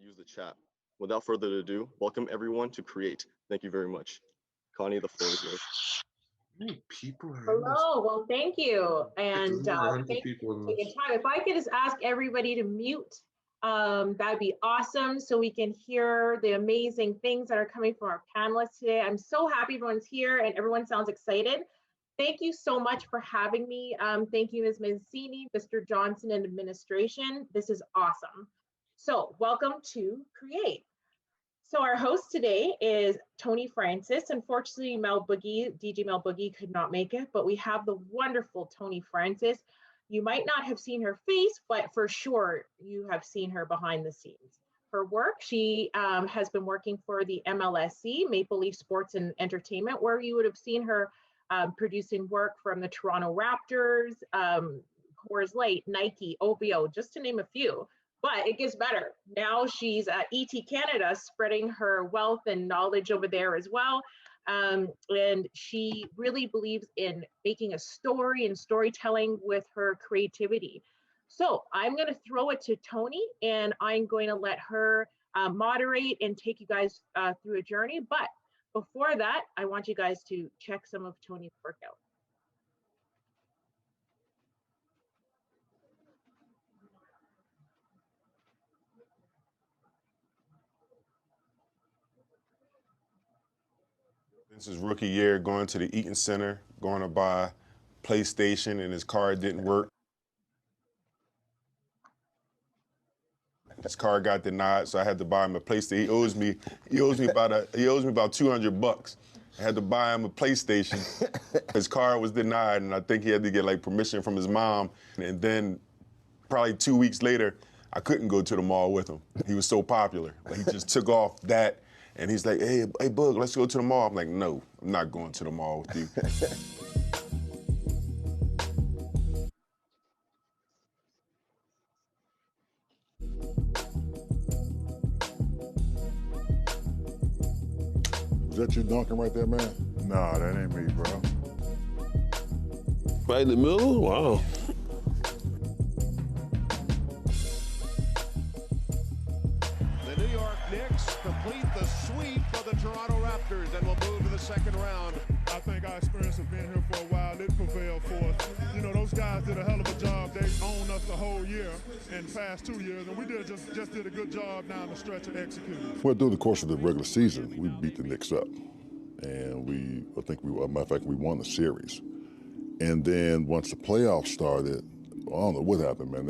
use the chat. Without further ado, welcome everyone to Cre-ate. Thank you very much. Connie, the floor is yours. How many people are Hello, well, thank you. And thank you people for taking time. If I could just ask everybody to mute, that'd be awesome so we can hear the amazing things that are coming from our panelists today. I'm so happy everyone's here and everyone sounds excited. Thank you so much for having me. Thank you, Ms. Mancini, Mr. Johnson, and administration. This is awesome. So welcome to Cre-ate. So our host today is Tony Francis. Unfortunately, DJ Mel Boogie could not make it, but we have the wonderful Tony Francis. You might not have seen her face, but for sure you have seen her behind the scenes. Her work, she has been working for the MLSE, Maple Leaf Sports and Entertainment, where you would have seen her producing work from the Toronto Raptors, Coors Light, Nike, OBO, just to name a few. But it gets better. Now she's at ET Canada, spreading her wealth and knowledge over there as well. And she really believes in making a story and storytelling with her creativity. So I'm going to throw it to Tony, and I'm going to let her moderate and take you guys through a journey. But before that, I want you guys to check some of Tony's workout. Vince's rookie year, going to the Eaton Center, going to buy PlayStation, and his card didn't work. His card got denied, so I had to buy him a PlayStation. He owes me about $200. I had to buy him a PlayStation. His card was denied, and I think he had to get like permission from his mom. And then probably 2 weeks later, I couldn't go to the mall with him. He was so popular. He just took off that. And he's like, hey, Bug, let's go to the mall. I'm like, no, I'm not going to the mall with you. Is that you dunking right there, man? Nah, that ain't me, bro. Right in the middle? Wow. The New York Knicks complete the sweep of the Toronto Raptors and will move to the second round. I think our experience of being here for a while, it prevailed for us. You know, those guys did a hell of a job. They owned us the whole year and the past 2 years, and we just did a good job down the stretch of executing. Well, during the course of the regular season, we beat the Knicks up. And as a matter of fact, we won the series. And then once the playoffs started, I don't know what happened, man.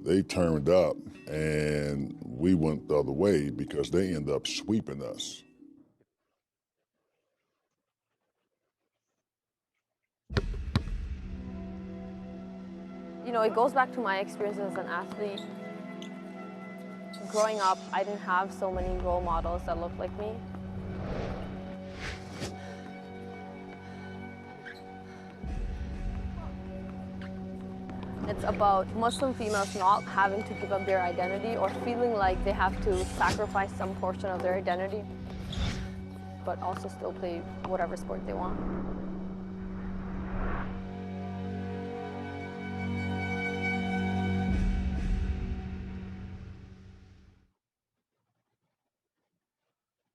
They turned up, and we went the other way because they ended up sweeping us. You know, it goes back to my experience as an athlete. Growing up, I didn't have so many role models that looked like me. It's about Muslim females not having to give up their identity or feeling like they have to sacrifice some portion of their identity, but also still play whatever sport they want.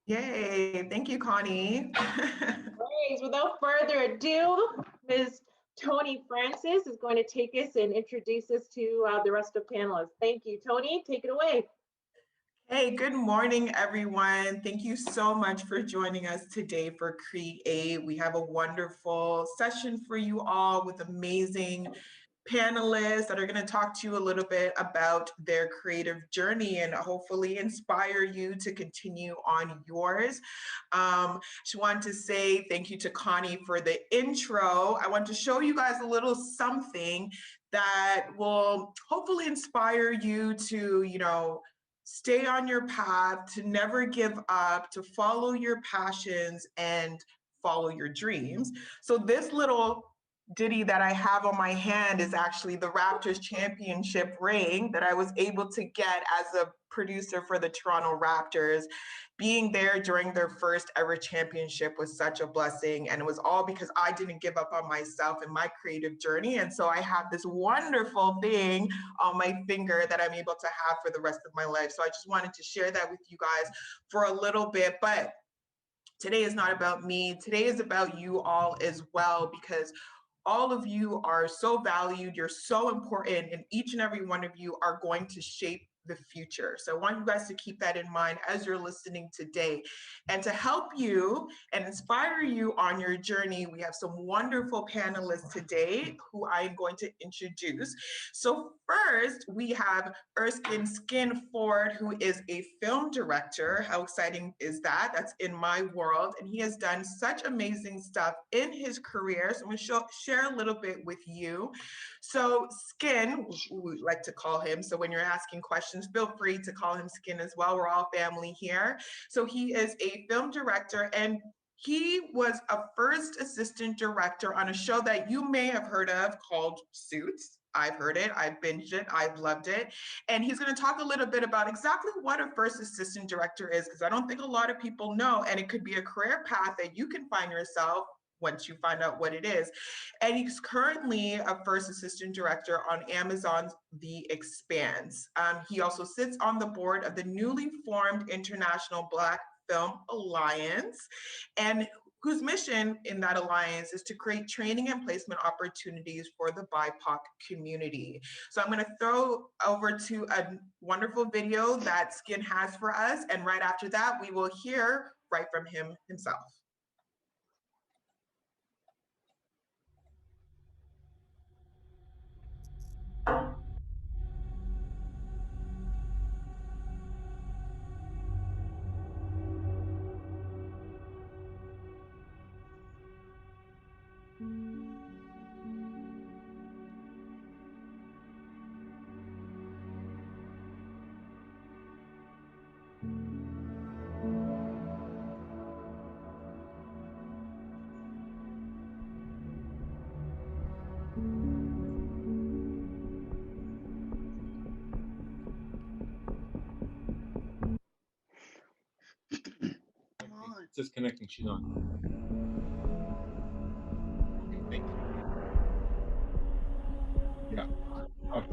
Yay, thank you, Connie. Great. Without further ado, Ms. Tony Francis is going to take us and introduce us to the rest of panelists. Thank you, Tony. Take it away. Hey, good morning, everyone. Thank you so much for joining us today for Cre-ate. We have a wonderful session for you all with amazing panelists that are going to talk to you a little bit about their creative journey and hopefully inspire you to continue on yours. Just want to say thank you to Connie for the intro. I want to show you guys a little something that will hopefully inspire you to, stay on your path, to never give up, to follow your passions and follow your dreams. So this little ditty that I have on my hand is actually the Raptors championship ring that I was able to get as a producer for the Toronto Raptors. Being there during their first ever championship was such a blessing. And it was all because I didn't give up on myself in my creative journey. And so I have this wonderful thing on my finger that I'm able to have for the rest of my life. So I just wanted to share that with you guys for a little bit. But today is not about me. Today is about you all as well, because all of you are so valued. You're so important, and each and every one of you are going to shape the future. So I want you guys to keep that in mind as you're listening today. And to help you and inspire you on your journey, we have some wonderful panelists today who I'm going to introduce. So first, we have Erskine Skin Ford, who is a film director. How exciting is that? That's in my world. And he has done such amazing stuff in his career. So I'm going to share a little bit with you. So Skin, we like to call him. So when you're asking questions, feel free to call him Skin as well. We're all family here. So he is a film director, and he was a first assistant director on a show that you may have heard of called Suits. I've heard it, I've binged it, I've loved it. And he's going to talk a little bit about exactly what a first assistant director is, because I don't think a lot of people know, and it could be a career path that you can find yourself once you find out what it is. And he's currently a first assistant director on Amazon's The Expanse. He also sits on the board of the newly formed International Black Film Alliance, and whose mission in that alliance is to create training and placement opportunities for the BIPOC community. So I'm going to throw over to a wonderful video that Skin has for us, and right after that, we will hear right from him himself. It's disconnecting. She's on. Okay, thank you. Yeah. Okay.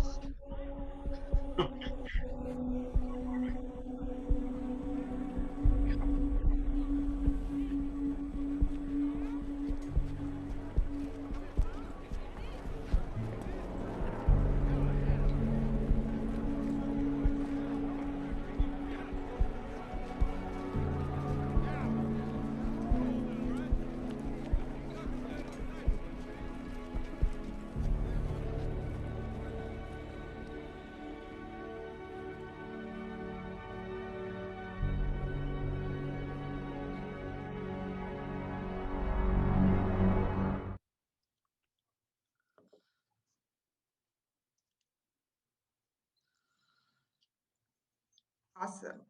Awesome.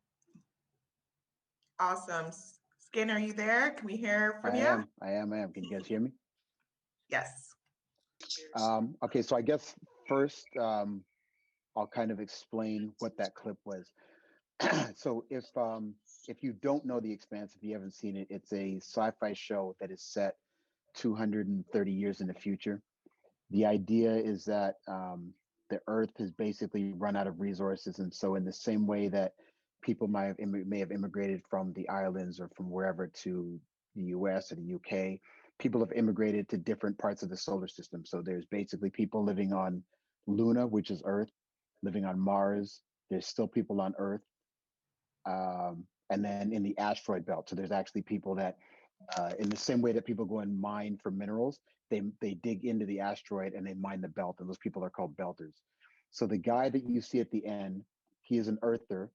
Awesome. Skin, are you there? Can we hear from you? I am. Can you guys hear me? Yes. Okay, so I guess first I'll kind of explain what that clip was. So if you don't know The Expanse, if you haven't seen it, it's a sci-fi show that is set 230 years in the future. The idea is that the Earth has basically run out of resources, and so in the same way that people may have immigrated from the islands or from wherever to the US or the UK, people have immigrated to different parts of the solar system. So there's basically people living on Luna, which is Earth, living on Mars. There's still people on Earth. And then in the asteroid belt. So there's actually people that, in the same way that people go and mine for minerals, they dig into the asteroid and they mine the belt, and those people are called belters. So the guy that you see at the end, he is an Earther.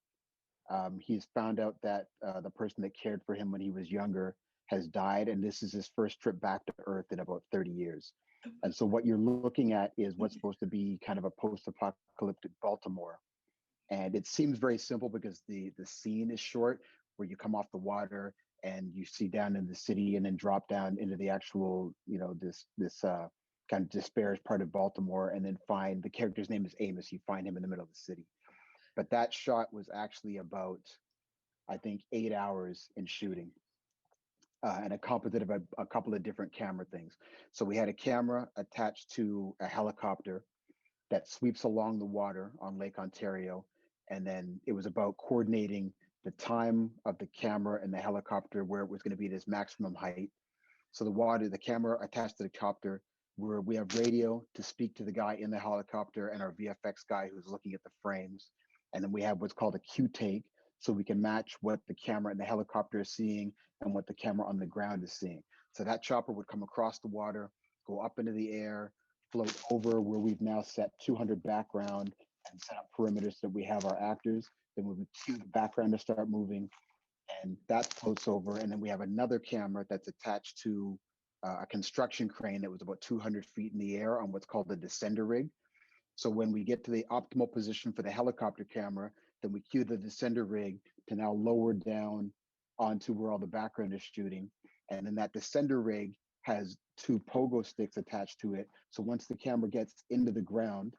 He's found out that the person that cared for him when he was younger has died, and this is his first trip back to Earth in about 30 years. And so what you're looking at is what's supposed to be kind of a post-apocalyptic Baltimore. And it seems very simple because the scene is short, where you come off the water and you see down in the city and then drop down into the actual, this kind of disparaged part of Baltimore, and then find the character's name is Amos. You find him in the middle of the city. But that shot was actually about, I think, 8 hours in shooting. And it composited of a couple of different camera things. So we had a camera attached to a helicopter that sweeps along the water on Lake Ontario. And then it was about coordinating the time of the camera and the helicopter where it was going to be at its maximum height. So the camera attached to the copter, where we have radio to speak to the guy in the helicopter and our VFX guy who's looking at the frames. And then we have what's called a Q-take, so we can match what the camera in the helicopter is seeing and what the camera on the ground is seeing. So that chopper would come across the water, go up into the air, float over where we've now set 200 background and set up perimeters so that we have our actors. Then we would cue the background to start moving, and that floats over. And then we have another camera that's attached to a construction crane that was about 200 feet in the air on what's called the descender rig. So when we get to the optimal position for the helicopter camera, then we cue the descender rig to now lower down onto where all the background is shooting. And then that descender rig has 2 pogo sticks attached to it. So once the camera gets into the ground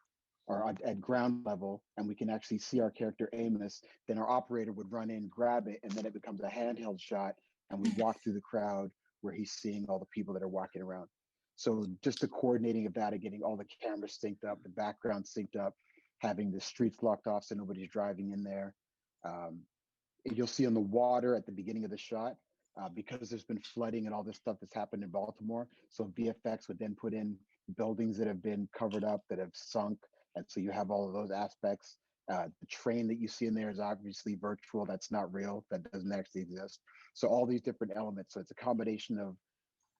or at ground level, and we can actually see our character Amos, then our operator would run in, grab it, and then it becomes a handheld shot. And we walk through the crowd where he's seeing all the people that are walking around. So just the coordinating of that and getting all the cameras synced up, the background synced up, having the streets locked off so nobody's driving in there. You'll see on the water at the beginning of the shot, because there's been flooding and all this stuff that's happened in Baltimore. So VFX would then put in buildings that have been covered up, that have sunk. And so you have all of those aspects. The train that you see in there is obviously virtual. That's not real. That doesn't actually exist. So all these different elements. So it's a combination of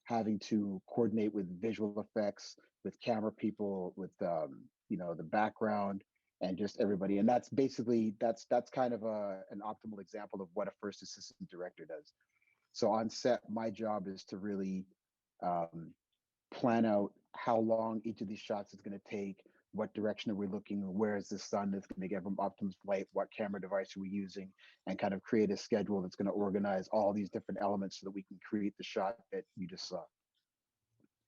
having to coordinate with visual effects, with camera people, with the background, and just everybody. And that's basically that's kind of an optimal example of what a first assistant director does. So on set, my job is to really plan out how long each of these shots is going to take, what direction are we looking, where is the sun that's going to give them optimum light, what camera device are we using, and kind of create a schedule that's going to organize all these different elements so that we can create the shot that you just saw.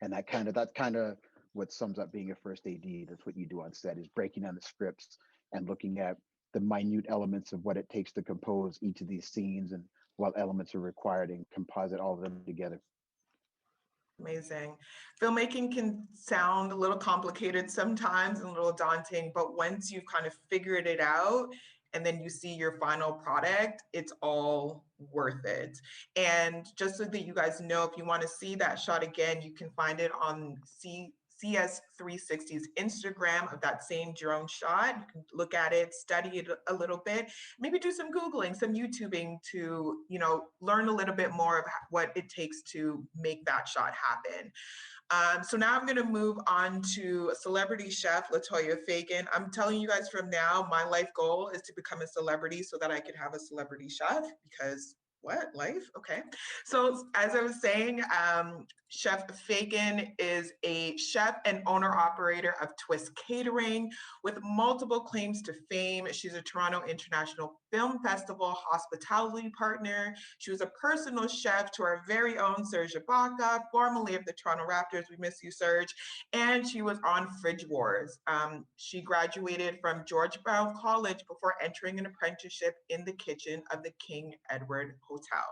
And that's kind of what sums up being a first AD. That's what you do on set, is breaking down the scripts and looking at the minute elements of what it takes to compose each of these scenes and what elements are required, and composite all of them together. Amazing. Filmmaking can sound a little complicated sometimes and a little daunting, but once you've kind of figured it out and then you see your final product, it's all worth it. And just so that you guys know, if you want to see that shot again, you can find it on CS360's Instagram of that same drone shot. You can look at it, study it a little bit, maybe do some Googling, some YouTubing to, learn a little bit more of what it takes to make that shot happen. So now I'm going to move on to celebrity chef Latoya Fagan. I'm telling you guys from now, my life goal is to become a celebrity so that I could have a celebrity chef, because what life? Okay. So as I was saying, Chef Fagan is a chef and owner operator of Twist Catering with multiple claims to fame. She's a Toronto International Film Festival hospitality partner. She was a personal chef to our very own Serge Ibaka, formerly of the Toronto Raptors. We miss you, Serge. And she was on Fridge Wars. She graduated from George Brown College before entering an apprenticeship in the kitchen of the King Edward Hotel.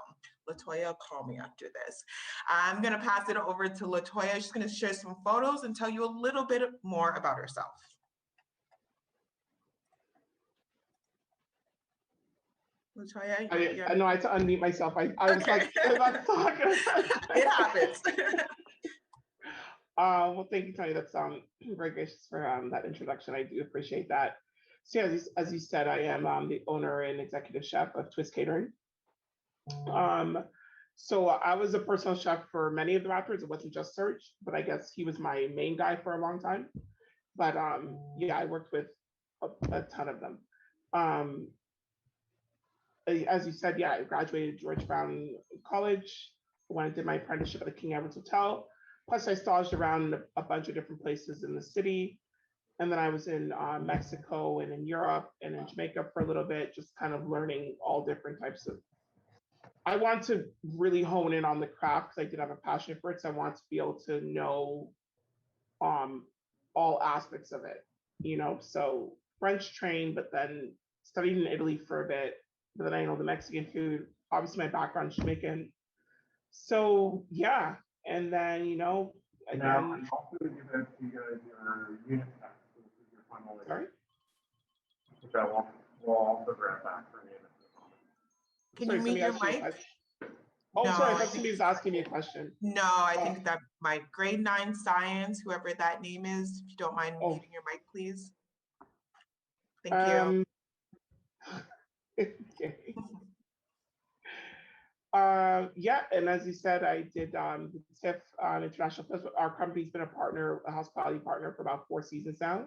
Latoya, call me after this. I'm going to pass it over to Latoya. She's going to share some photos and tell you a little bit more about herself. Latoya, I know I had to unmute myself. I was like, I'm not talking. It happens. Well, thank you, Tony. That's very gracious for that introduction. I do appreciate that. So yeah, as you said, I am the owner and executive chef of Twist Catering. So I was a personal chef for many of the Raptors. It wasn't just Serge, but I guess he was my main guy for a long time. But yeah, I worked with a ton of them. As you said, yeah, I graduated George Brown College when I did my apprenticeship at the King Edward Hotel. Plus I staged around a bunch of different places in the city. And then I was in Mexico and in Europe and in Jamaica for a little bit, just kind of learning all different types of. I want to really hone in on the craft because I did have a passion for it. So I want to be able to know all aspects of it, you know. So French trained, but then studied in Italy for a bit. But then I know the Mexican food. Obviously, my background is Jamaican. So yeah, and then you know, again. Now, I'm also going to give you guys your unit test. So this is your final. Sorry. Which I will also grab back from you. Can Sorry, you mute your mic? Oh, No, sorry, I thought somebody was asking me a question. No, I think that my grade 9 science, whoever that name is, if you don't mind muting your mic, please. Thank you. Okay. Yeah, and as you said, I did the TIFF International Festival. Our company's been a partner, a hospitality partner, for about 4 seasons now.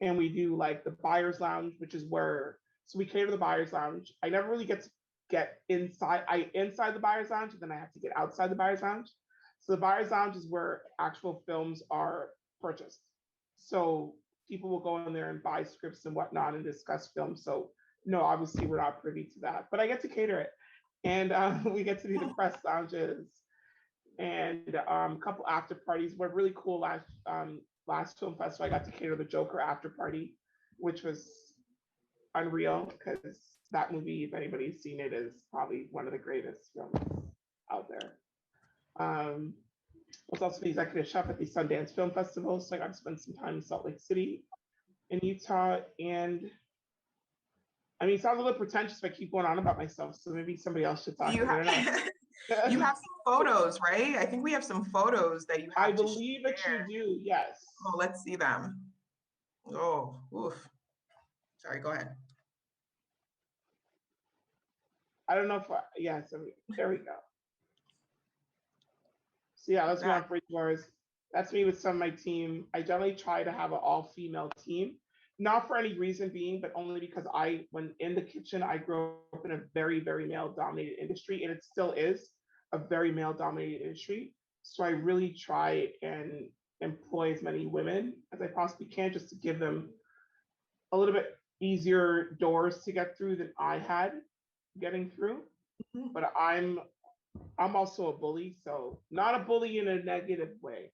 And we do like the buyer's lounge, which is where, so we cater the buyer's lounge. I never really get inside the buyer's lounge, and then I have to get outside the buyer's lounge. So the buyer's lounge is where actual films are purchased. So people will go in there and buy scripts and whatnot and discuss films. So no, obviously we're not privy to that, but I get to cater it. And we get to do the press lounges and a couple after parties. Were really cool last film festival. I got to cater the Joker after party, which was unreal because that movie, if anybody's seen it, is probably one of the greatest films out there. I was also the executive chef at the Sundance Film Festival, so I got to spend some time in Salt Lake City in Utah. And I mean, it sounds a little pretentious if I keep going on about myself, so maybe somebody else should talk. You have some photos, right? I think we have some photos that you have. I believe that you do, yes. Oh, let's see them. Oh, oof. Sorry, go ahead. I don't know if, yeah, so there we go. So yeah, let's go on for yours. That's me with some of my team. I generally try to have an all-female team. Not for any reason being, but only because when in the kitchen, I grew up in a very, very male-dominated industry, and it still is a very male-dominated industry. So I really try and employ as many women as I possibly can, just to give them a little bit easier doors to get through than I had getting through. But I'm also a bully, so not a bully in a negative way,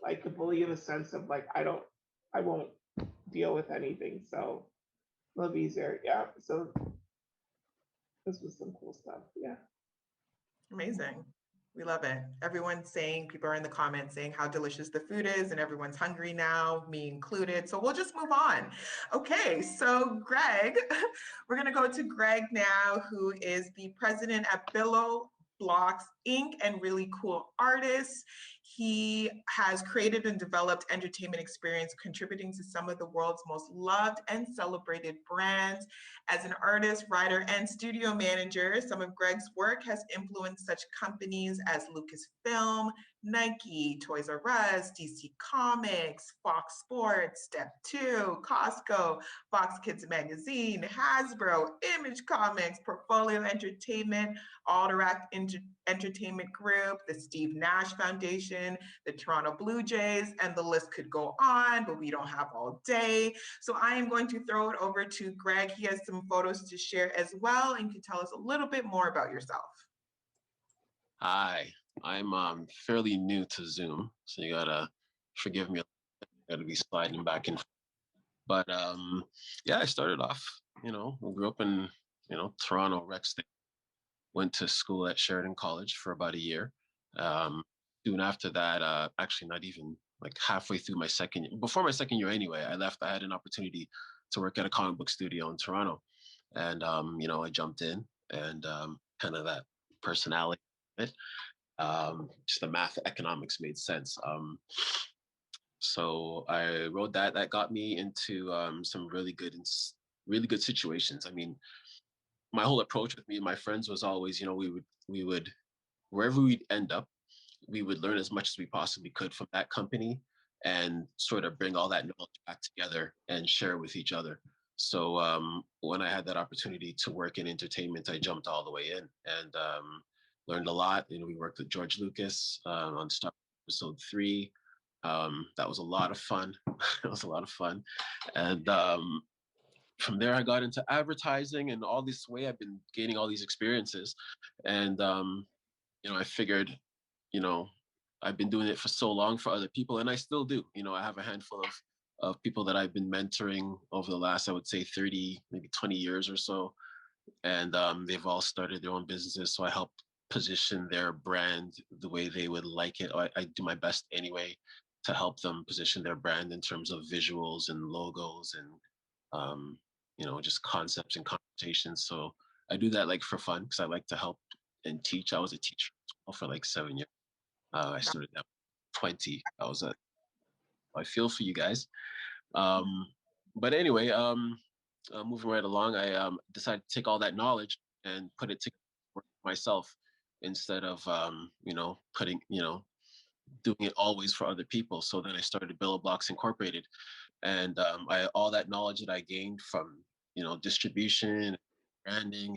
like a bully in the sense of like I won't deal with anything, so a little easier. Yeah, so this was some cool stuff. Yeah, amazing. We love it. Everyone's saying, people are in the comments saying how delicious the food is, and everyone's hungry now, me included. So we'll just move on. Okay, so Greg, we're gonna go to Greg now, who is the president at Billow Blocks Inc. and really cool artist. He has created and developed entertainment experience, contributing to some of the world's most loved and celebrated brands. As an artist, writer, and studio manager, some of Greg's work has influenced such companies as Lucasfilm, Nike, Toys R Us, DC Comics, Fox Sports, Step 2, Costco, Fox Kids Magazine, Hasbro, Image Comics, Portfolio Entertainment, Alderac Entertainment Group, the Steve Nash Foundation, the Toronto Blue Jays, and the list could go on, but we don't have all day. So I am going to throw it over to Greg. He has some photos to share as well, and can tell us a little bit more about yourself. Hi, I'm fairly new to Zoom, so you gotta forgive me. I gotta be sliding back and forth. But yeah, I started off, we grew up in, Toronto, Rexton. Went to school at Sheridan College for about a year. Soon after that, actually not even like halfway through my second year, before my second year anyway, I left. I had an opportunity to work at a comic book studio in Toronto. And, I jumped in and kind of that personality, just the math economics made sense. So I wrote that. That got me into some really good situations. I mean, my whole approach with me and my friends was always, we would wherever we'd end up, we would learn as much as we possibly could from that company and sort of bring all that knowledge back together and share with each other. So when I had that opportunity to work in entertainment, I jumped all the way in and learned a lot. We worked with George Lucas on Star Wars Episode 3. That was a lot of fun. It was a lot of fun. And from there, I got into advertising, and all this way I've been gaining all these experiences. And, I figured, I've been doing it for so long for other people, and I still do. You know, I have a handful of people that I've been mentoring over the last, I would say 30, maybe 20 years or so. And they've all started their own businesses. So I help position their brand the way they would like it. I do my best anyway to help them position their brand in terms of visuals and logos and, you know, just concepts and conversations. So I do that like for fun because I like to help and teach. I was a teacher for like 7 years. I started at 20. I feel for you guys. But anyway, moving right along, I decided to take all that knowledge and put it to work myself instead of you know, doing it always for other people. So then I started Billow Blocks Incorporated, and all that knowledge that I gained from, you know, distribution, branding,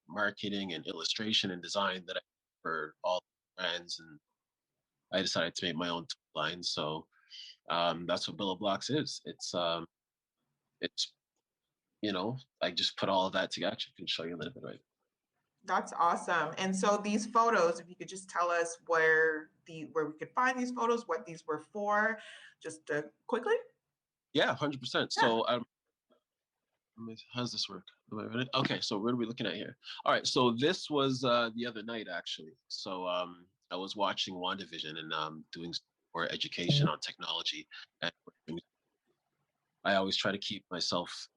marketing, and illustration and design that I for all brands, and I decided to make my own line. So that's what Billow Blocks is. It's you know, I just put all of that together. I can show you a little bit right. That's awesome. And so these photos, if you could just tell us where we could find these photos, what these were for, just quickly. Yeah, 100%. So how does this work? Am I ready? Okay, so what are we looking at here? All right, so this was the other night actually. So I was watching WandaVision and doing more education on technology, and I always try to keep myself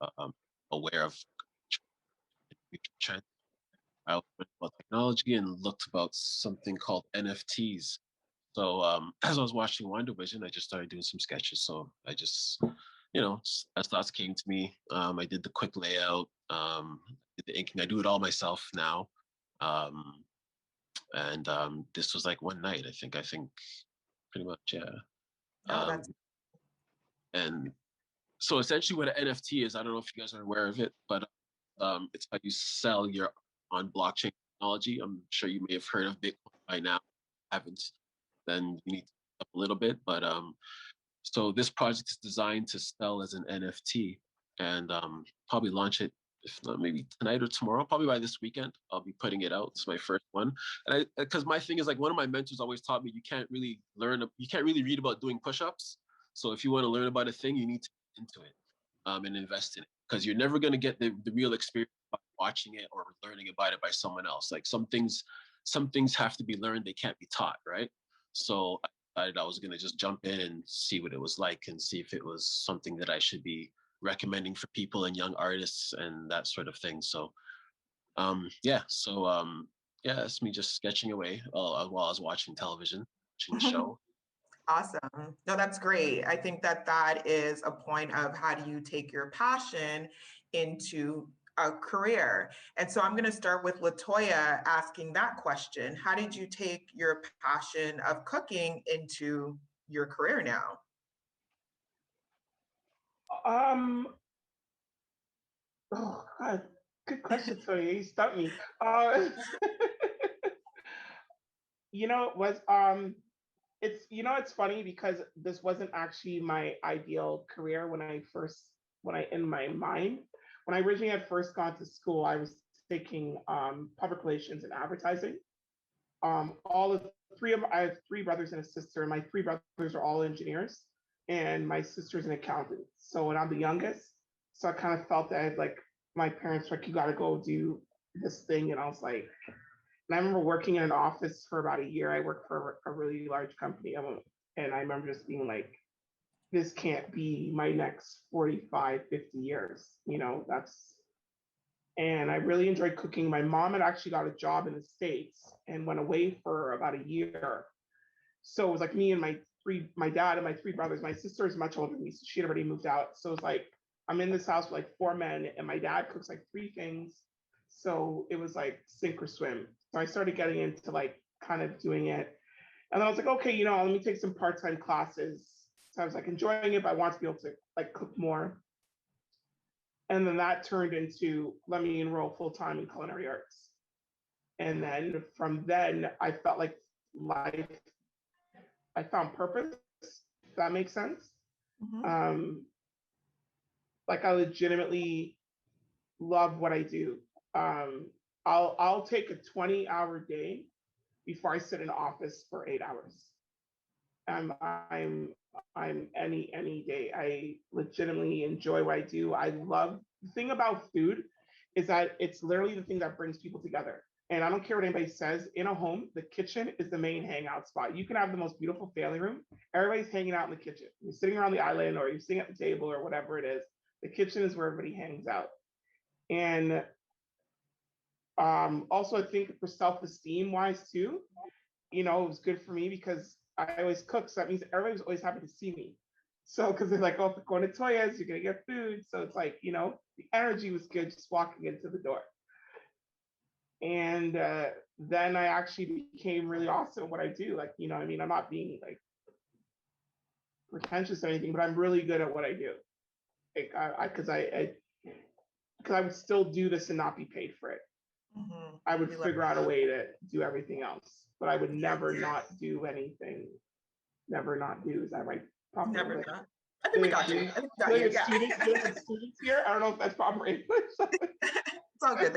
aware of trends. I learned about technology and looked about something called NFTs. So as I was watching WandaVision, I just started doing some sketches. So I just, you know, as thoughts came to me, I did the quick layout, did the inking. I do it all myself now. And this was like one night, I think pretty much, yeah. And so essentially what an NFT is, I don't know if you guys are aware of it, but it's how you sell your on blockchain technology. I'm sure you may have heard of Bitcoin by now. Haven't, then you need to up a little bit. But so this project is designed to sell as an NFT, and probably launch it, if not maybe tonight or tomorrow, probably by this weekend. I'll be putting it out. It's my first one, and because my thing is like one of my mentors always taught me you can't really read about doing push-ups. So if you want to learn about a thing, you need to get into it and invest in it, because you're never going to get the real experience by watching it or learning about it by someone else. Like some things have to be learned, they can't be taught, right? So I decided I was going to just jump in and see what it was like and see if it was something that I should be recommending for people and young artists and that sort of thing. So yeah, it's me just sketching away while I was watching television, watching the show. Awesome. No, that's great. I think that is a point of how do you take your passion into a career. And so I'm going to start with Latoya asking that question. How did you take your passion of cooking into your career now? Oh God, good question, Toya. You stumped me. You know, it's funny because this wasn't actually my ideal career in my mind. When I originally had first gone to school, I was taking public relations and advertising. I have three brothers and a sister, and my three brothers are all engineers, and my sister's an accountant. So, and I'm the youngest, so I kind of felt that my parents were like, you got to go do this thing, and I was like, and I remember working in an office for about a year. I worked for a really large company, and I remember just being like, this can't be my next 45, 50 years. You know, and I really enjoyed cooking. My mom had actually got a job in the States and went away for about a year. So it was like me and my dad and my three brothers. My sister is much older than me, so she had already moved out. So it was like, I'm in this house with like four men, and my dad cooks like three things. So it was like sink or swim. So I started getting into like kind of doing it. And then I was like, okay, you know, let me take some part-time classes. So I was like enjoying it, but I want to be able to like cook more. And then that turned into, let me enroll full-time in culinary arts. And then from then, I felt like I found purpose, if that makes sense. Mm-hmm. Like I legitimately love what I do. I'll take a 20-hour day before I sit in office for 8 hours. I'm any day. I legitimately enjoy what I do. I love the thing about food is that it's literally the thing that brings people together. And I don't care what anybody says, in a home, the kitchen is the main hangout spot. You can have the most beautiful family room. Everybody's hanging out in the kitchen. You're sitting around the island or you're sitting at the table or whatever it is. The kitchen is where everybody hangs out. And also, I think for self-esteem wise too, it was good for me because I always cook. So that means everybody's always happy to see me. So, because they're like, oh, if you're going to Toya's, you're going to get food. So it's like, the energy was good just walking into the door. And then I actually became really awesome at what I do. Like, I'm not being like pretentious or anything, but I'm really good at what I do. Like, because I would still do this and not be paid for it. Mm-hmm. I would figure out a way to do everything else, but I would never not do anything. Never not do. Is that right? Proper Never English? not. I think we got you. I think we got you. Yeah. Students here. I don't know if that's proper English. It's all good.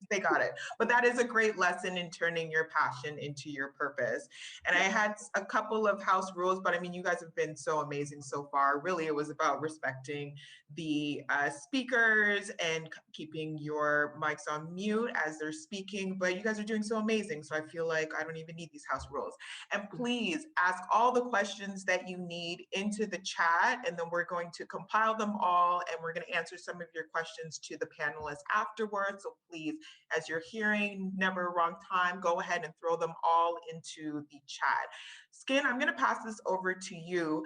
They got it. But that is a great lesson in turning your passion into your purpose. And I had a couple of house rules, but I mean, you guys have been so amazing so far. Really, it was about respecting the speakers and keeping your mics on mute as they're speaking. But you guys are doing so amazing. So I feel like I don't even need these house rules. And please ask all the questions that you need into the chat, and then we're going to compile them all, and we're going to answer some of your questions to the panelists afterwards. So please, as you're hearing Never a Wrong Time, go ahead and throw them all into the chat. Skin, I'm going to pass this over to you.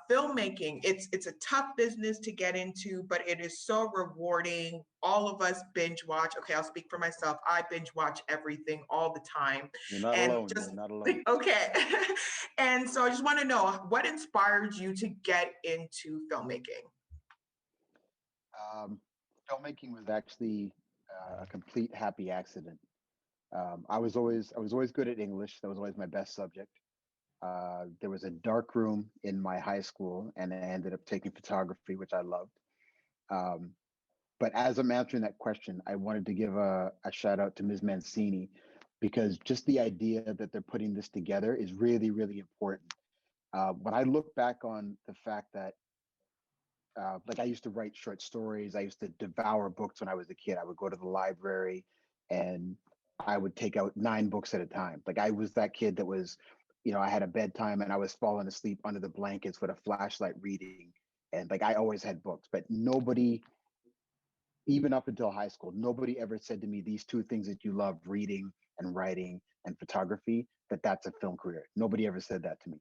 Filmmaking, it's a tough business to get into, but it is so rewarding. All of us binge watch. Okay, I'll speak for myself. I binge watch everything all the time. You're not alone. You're not alone. Okay. And so I just want to know, what inspired you to get into filmmaking? Filmmaking was actually a complete happy accident. I was always good at English. That was always my best subject. There was a dark room in my high school, and I ended up taking photography, which I loved. But as I'm answering that question, I wanted to give a shout out to Ms. Mancini, because just the idea that they're putting this together is really, really important. When I look back on the fact that like I used to write short stories. I used to devour books when I was a kid. I would go to the library and I would take out 9 books at a time. Like I was that kid that was, I had a bedtime and I was falling asleep under the blankets with a flashlight reading. And like I always had books, but nobody, even up until high school, nobody ever said to me, these 2 things that you love, reading and writing and photography, that's a film career. Nobody ever said that to me.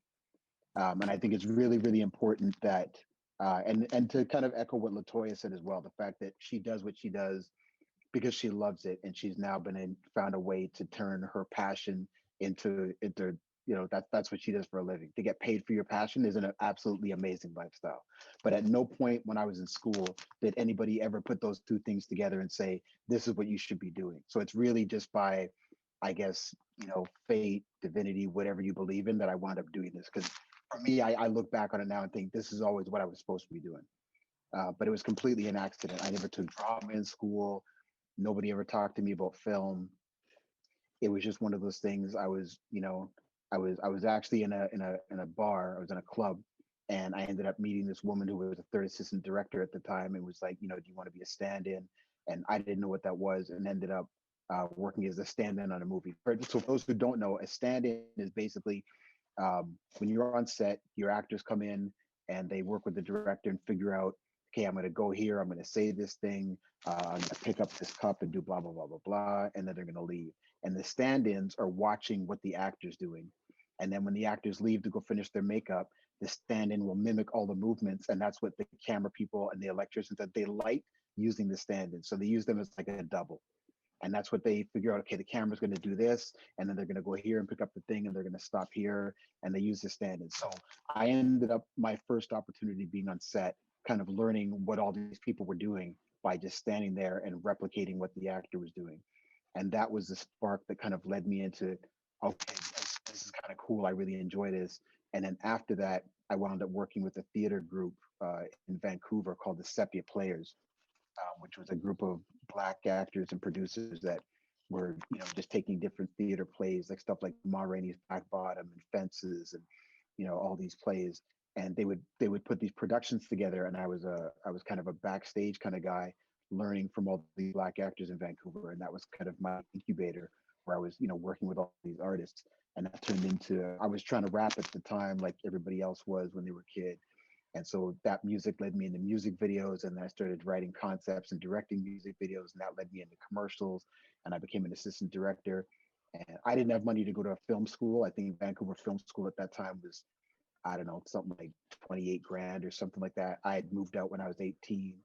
And I think it's really, really important that and to kind of echo what LaToya said as well, the fact that she does what she does because she loves it, and she's now found a way to turn her passion into that's what she does for a living. To get paid for your passion is an absolutely amazing lifestyle. But at no point when I was in school did anybody ever put those 2 things together and say, this is what you should be doing. So it's really just by, I guess, fate, divinity, whatever you believe in, that I wound up doing this. Because for me, I look back on it now and think this is always what I was supposed to be doing. But it was completely an accident. I never took drama in school. Nobody ever talked to me about film. It was just one of those things. I was actually in a bar. I was in a club, and I ended up meeting this woman who was a third assistant director at the time, and was like, do you want to be a stand-in? And I didn't know what that was, and ended up working as a stand-in on a movie. So for those who don't know, a stand-in is basically when you're on set, your actors come in and they work with the director and figure out, okay, I'm going to go here, I'm going to say this thing, I'm going to pick up this cup and do blah, blah, blah, blah, blah, and then they're going to leave. And the stand-ins are watching what the actor's doing. And then when the actors leave to go finish their makeup, the stand-in will mimic all the movements, and that's what the camera people and the electricians, that they like using the stand-in. So they use them as like a double. And that's what they figure out, okay, the camera's going to do this, and then they're going to go here and pick up the thing, and they're going to stop here, and they use the stand-in. So I ended up, my first opportunity being on set, kind of learning what all these people were doing by just standing there and replicating what the actor was doing. And that was the spark that kind of led me into, okay, this is kind of cool. I really enjoy this. And then after that, I wound up working with a theater group in Vancouver called the Sepia Players, which was a group of Black actors and producers that were, just taking different theater plays, like stuff like Ma Rainey's Black Bottom and Fences, and all these plays, and they would put these productions together, and I was kind of a backstage kind of guy, learning from all these Black actors in Vancouver, and that was kind of my incubator, where I was working with all these artists, and that turned into, I was trying to rap at the time like everybody else was when they were a kid. And so that music led me into music videos, and then I started writing concepts and directing music videos, and that led me into commercials, and I became an assistant director. And I didn't have money to go to a film school. I think Vancouver Film School at that time was, I don't know, something like 28 grand or something like that. I had moved out when I was 18.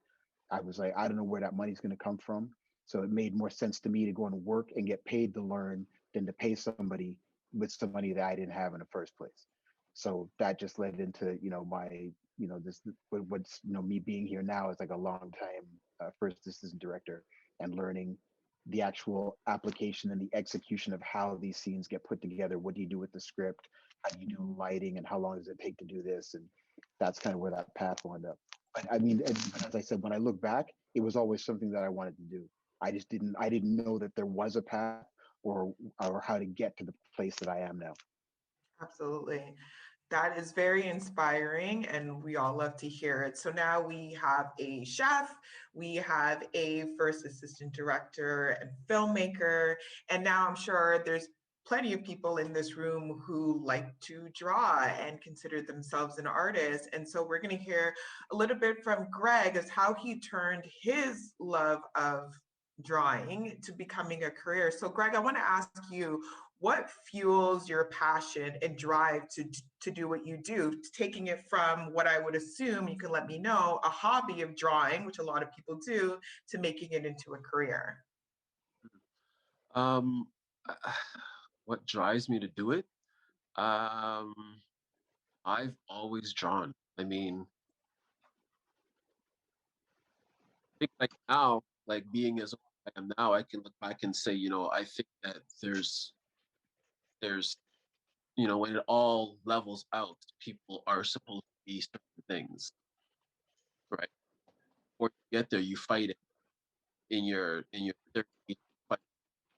I was like, I don't know where that money's going to come from. So it made more sense to me to go and work and get paid to learn than to pay somebody with some money that I didn't have in the first place. So that just led into, my, this, what's, me being here now is like a long time first assistant director, and learning the actual application and the execution of how these scenes get put together. What do you do with the script? How do you do lighting, and how long does it take to do this? And that's kind of where that path wound up. But I mean, as I said, when I look back, it was always something that I wanted to do. I didn't know that there was a path or how to get to the place that I am now. Absolutely. That is very inspiring, and we all love to hear it. So now we have a chef, we have a first assistant director and filmmaker, and now I'm sure there's plenty of people in this room who like to draw and consider themselves an artist. And so we're going to hear a little bit from Greg as how he turned his love of drawing to becoming a career. So Greg, I want to ask you, what fuels your passion and drive to do what you do, taking it from what I would assume, you can let me know, a hobby of drawing, which a lot of people do, to making it into a career? What drives me to do it? I've always drawn. I mean, I think like now, like being as old as I am now, I can look back and say, I think that there's when it all levels out, people are supposed to be certain things, right? Before you get there, you fight it in your 30s,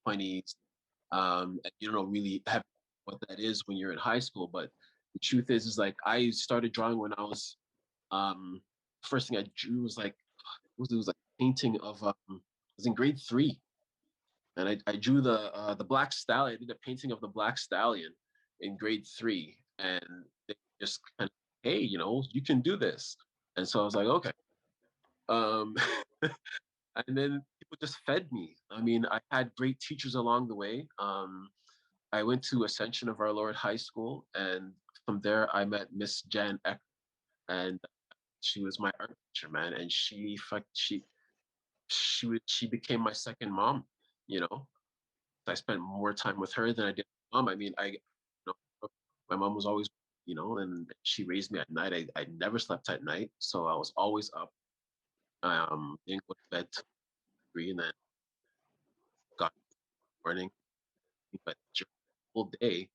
20s, and you don't really have what that is when you're in high school. But the truth is like I started drawing when I was, first thing I drew was like, it was like painting of, I was in grade 3, and I drew the black stallion. I did a painting of the black stallion in grade 3, and they just kind of, hey, you can do this. And so I was like, okay. And then people just fed me. I mean, I had great teachers along the way. I went to Ascension of Our Lord High School, and from there I met Miss Jan Eck, and she was my art teacher, man. And she became my second mom. I spent more time with her than I did with mom. I mean, my mom was always, and she raised me at night. I never slept at night, so I was always up. Didn't go to bed till 3, and then got morning. But during the whole day,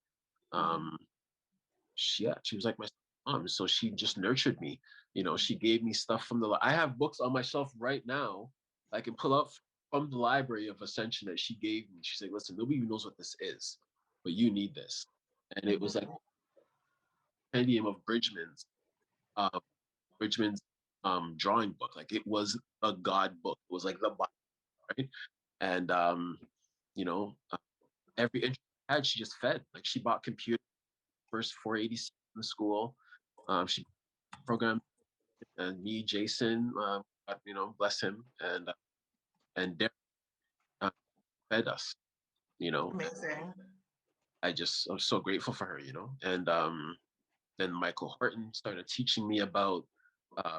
she was like my mom. So she just nurtured me. She gave me stuff from I have books on my shelf right now I can pull up from the library of Ascension that she gave me. She's like, listen, nobody even knows what this is, but you need this. And it was like compendium of Bridgman's drawing book. Like it was a God book. It was like the Bible, right? And every interest I had, she just fed. Like she bought computers, first 486 in the school. She programmed, and me, Jason, bless him, and Derek fed us. Amazing. I'm so grateful for her. And then Michael Horton started teaching me about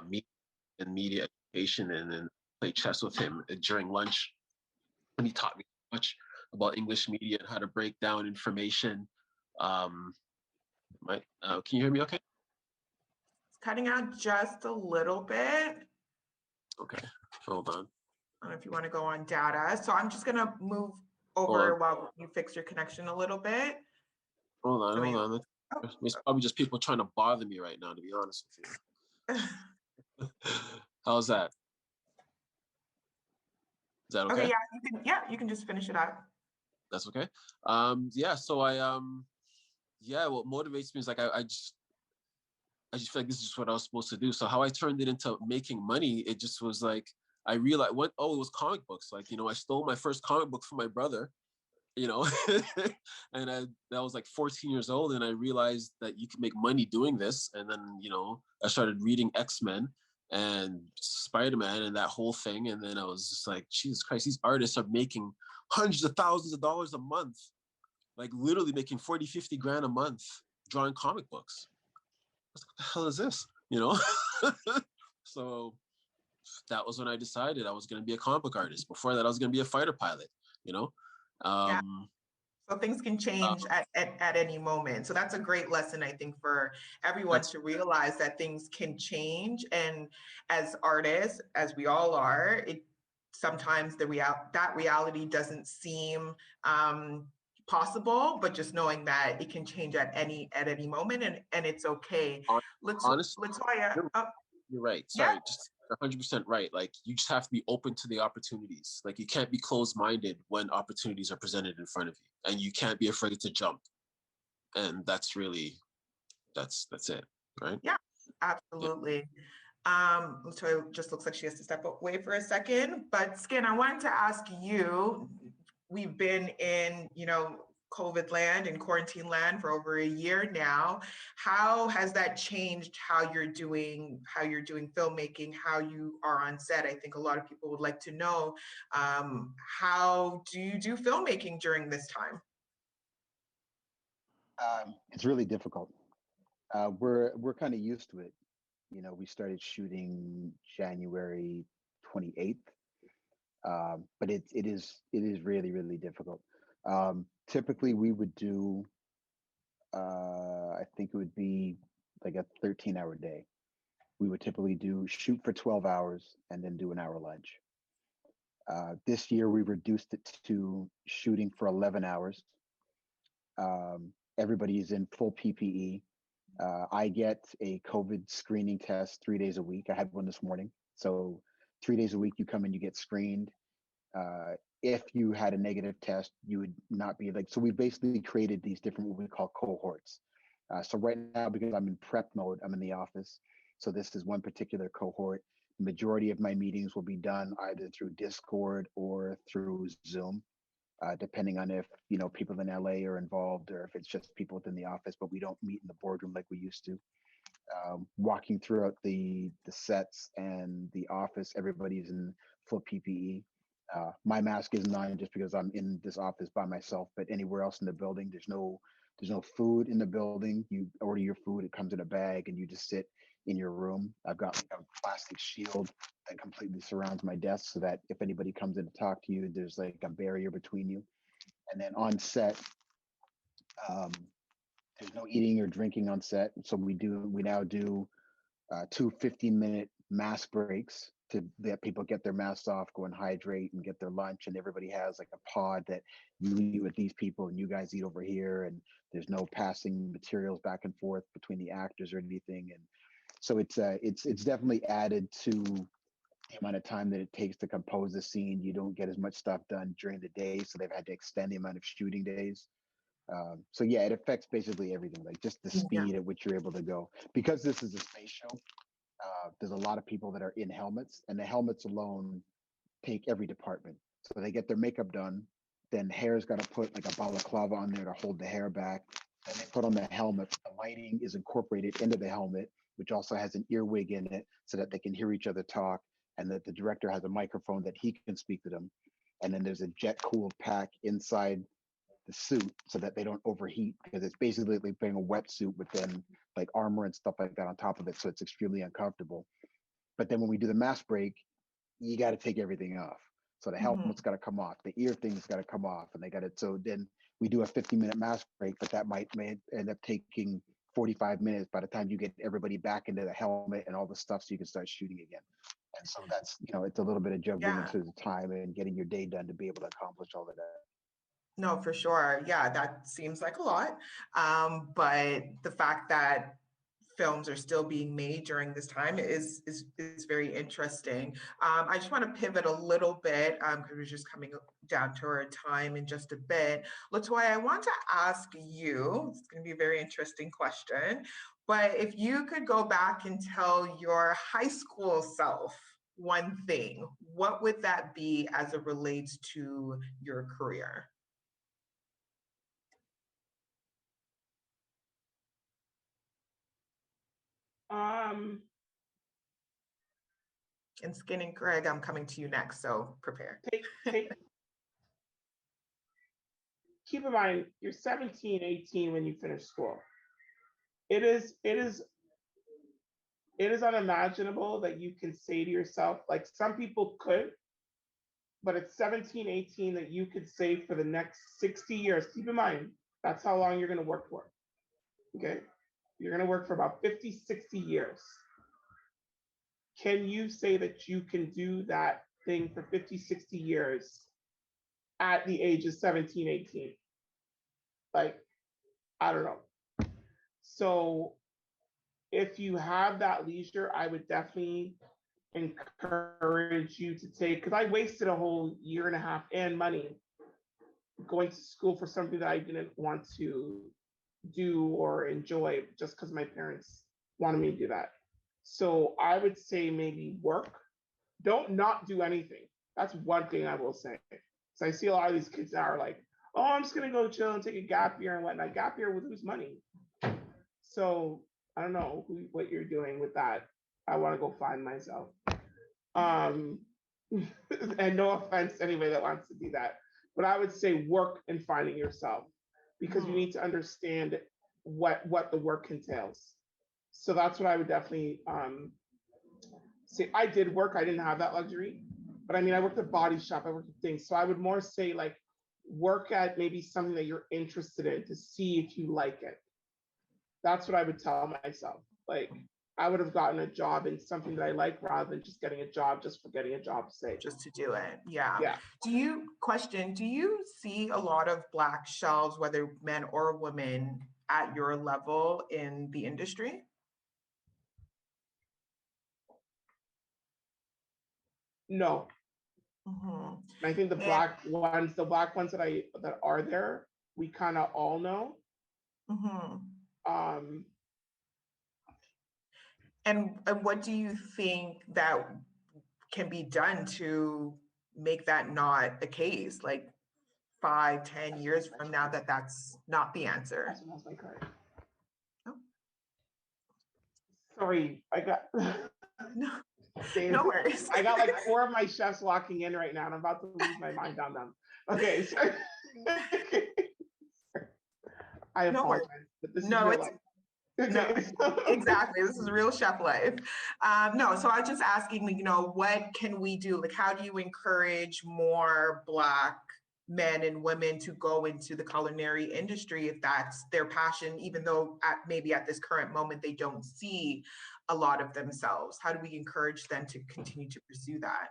media education, and then played chess with him during lunch, and he taught me much about English media and how to break down information. Can you hear me okay? It's cutting out just a little bit. Okay, hold on. I don't know if you want to go on data. So I'm just going to move over while you fix your connection a little bit. Hold on. It's probably just people trying to bother me right now, to be honest with you. How's that? Is that okay? Okay, you can just finish it out. That's okay. So what motivates me is like I just I just feel like this is just what I was supposed to do. So how I turned it into making money, it just was like, I realized it was comic books. Like, I stole my first comic book from my brother, and that was like 14 years old. And I realized that you can make money doing this. And then, I started reading X-Men and Spider-Man and that whole thing. And then I was just like, Jesus Christ, these artists are making hundreds of thousands of dollars a month, like literally making 40, 50 grand a month drawing comic books. What the hell is this? So that was when I decided I was going to be a comic book artist. Before that, I was going to be a fighter pilot, Yeah. So things can change at any moment. So that's a great lesson, I think, for everyone to realize that things can change. And as artists, as we all are, sometimes that reality doesn't seem possible, but just knowing that it can change at any moment, and it's okay. Honestly, you're right. Sorry, yeah. Just 100% right. Like, you just have to be open to the opportunities. Like, you can't be closed-minded when opportunities are presented in front of you, and you can't be afraid to jump. And that's it, right? Yeah, absolutely. So it just looks like she has to step away for a second. But Skin, I wanted to ask you, we've been in, COVID land and quarantine land for over a year now. How has that changed how you're doing filmmaking, how you are on set? I think a lot of people would like to know, how do you do filmmaking during this time? It's really difficult. We're kind of used to it. We started shooting January 28th, but it is really, really difficult. Typically, we would do, I think it would be like a 13-hour day. We would typically shoot for 12 hours and then do an hour lunch. This year, we reduced it to shooting for 11 hours. Everybody is in full PPE. I get a COVID screening test 3 days a week. I had one this morning. So 3 days a week, you come and you get screened. If you had a negative test, you would not be so we basically created these different, what we call cohorts. So right now, because I'm in prep mode, I'm in the office. So this is one particular cohort. The majority of my meetings will be done either through Discord or through Zoom, depending on if, people in LA are involved or if it's just people within the office, but we don't meet in the boardroom like we used to. Walking throughout the sets and the office, everybody's in full PPE. My mask isn't on just because I'm in this office by myself, but anywhere else in the building, there's no food in the building. You order your food, it comes in a bag, and you just sit in your room. I've got a plastic shield that completely surrounds my desk so that if anybody comes in to talk to you, there's like a barrier between you. And then on set, there's no eating or drinking on set. So we now do 2 15-minute mask breaks to let people get their masks off, go and hydrate and get their lunch. And everybody has like a pod that you eat with these people and you guys eat over here. And there's no passing materials back and forth between the actors or anything. And so it's definitely added to the amount of time that it takes to compose a scene. You don't get as much stuff done during the day, so they've had to extend the amount of shooting days. So yeah, it affects basically everything, like just the speed at which you're able to go. Because this is a space show, there's a lot of people that are in helmets, and the helmets alone take every department. So they get their makeup done, then hair's got to put like a balaclava on there to hold the hair back. And they put on the helmet. The lighting is incorporated into the helmet, which also has an earwig in it so that they can hear each other talk, and that the director has a microphone that he can speak to them. And then there's a jet cooled pack inside the suit so that they don't overheat, because it's basically like putting a wetsuit with then like armor and stuff like that on top of it. So it's extremely uncomfortable. But then when we do the mask break, you got to take everything off. So the helmet's got to come off, the ear thing's got to come off, and they got it. So then we do a 15-minute mask break, but that may end up taking 45 minutes by the time you get everybody back into the helmet and all the stuff so you can start shooting again. And so that's, it's a little bit of juggling into the time and getting your day done to be able to accomplish all of that. No, for sure. Yeah, that seems like a lot. But the fact that films are still being made during this time is very interesting. I just want to pivot a little bit because we're just coming down to our time in just a bit. Latoya, I want to ask you, it's going to be a very interesting question. But if you could go back and tell your high school self one thing, what would that be as it relates to your career? And Skin and Greg, I'm coming to you next, so prepare. Keep in mind, you're 17, 18 when you finish school. It is unimaginable that you can say to yourself, like some people could, but it's 17, 18 that you could say for the next 60 years. Keep in mind, that's how long you're going to work for. Okay. You're going to work for about 50, 60 years. Can you say that you can do that thing for 50, 60 years at the age of 17, 18? Like, I don't know. So if you have that leisure, I would definitely encourage you to take, because I wasted a whole year and a half and money going to school for something that I didn't want to do or enjoy just because my parents wanted me to do that. So I would say maybe work. Don't not do anything. That's one thing I will say. So I see a lot of these kids that are like, oh, I'm just gonna go chill and take a gap year and whatnot. Gap year will lose money. So I don't know what you're doing with that. I want to go find myself. And no offense to anybody that wants to do that, but I would say work in finding yourself, because you need to understand what the work entails. So that's what I would definitely say. I did work. I didn't have that luxury, but I mean, I worked at Body Shop. I worked at things. So I would more say like work at maybe something that you're interested in to see if you like it. That's what I would tell myself. Like, I would have gotten a job in something that I like rather than just getting a job just for getting a job sake. Just to do it. Yeah. Yeah. Do you see a lot of Black shelves, whether men or women, at your level in the industry? No. I think the black ones that are there, we kind of all know. And what do you think that can be done to make that not the case? Like 5, 10 years from now, that's not the answer. That's my card. Oh. Sorry, I got no worries. I got like 4 of my chefs walking in right now, and I'm about to lose my mind on them. Okay, so I apologize, but this is real life. No, exactly. This is real chef life. No, so I was just asking, you know, what can we do? Like, how do you encourage more Black men and women to go into the culinary industry if that's their passion, even though maybe at this current moment they don't see a lot of themselves? How do we encourage them to continue to pursue that?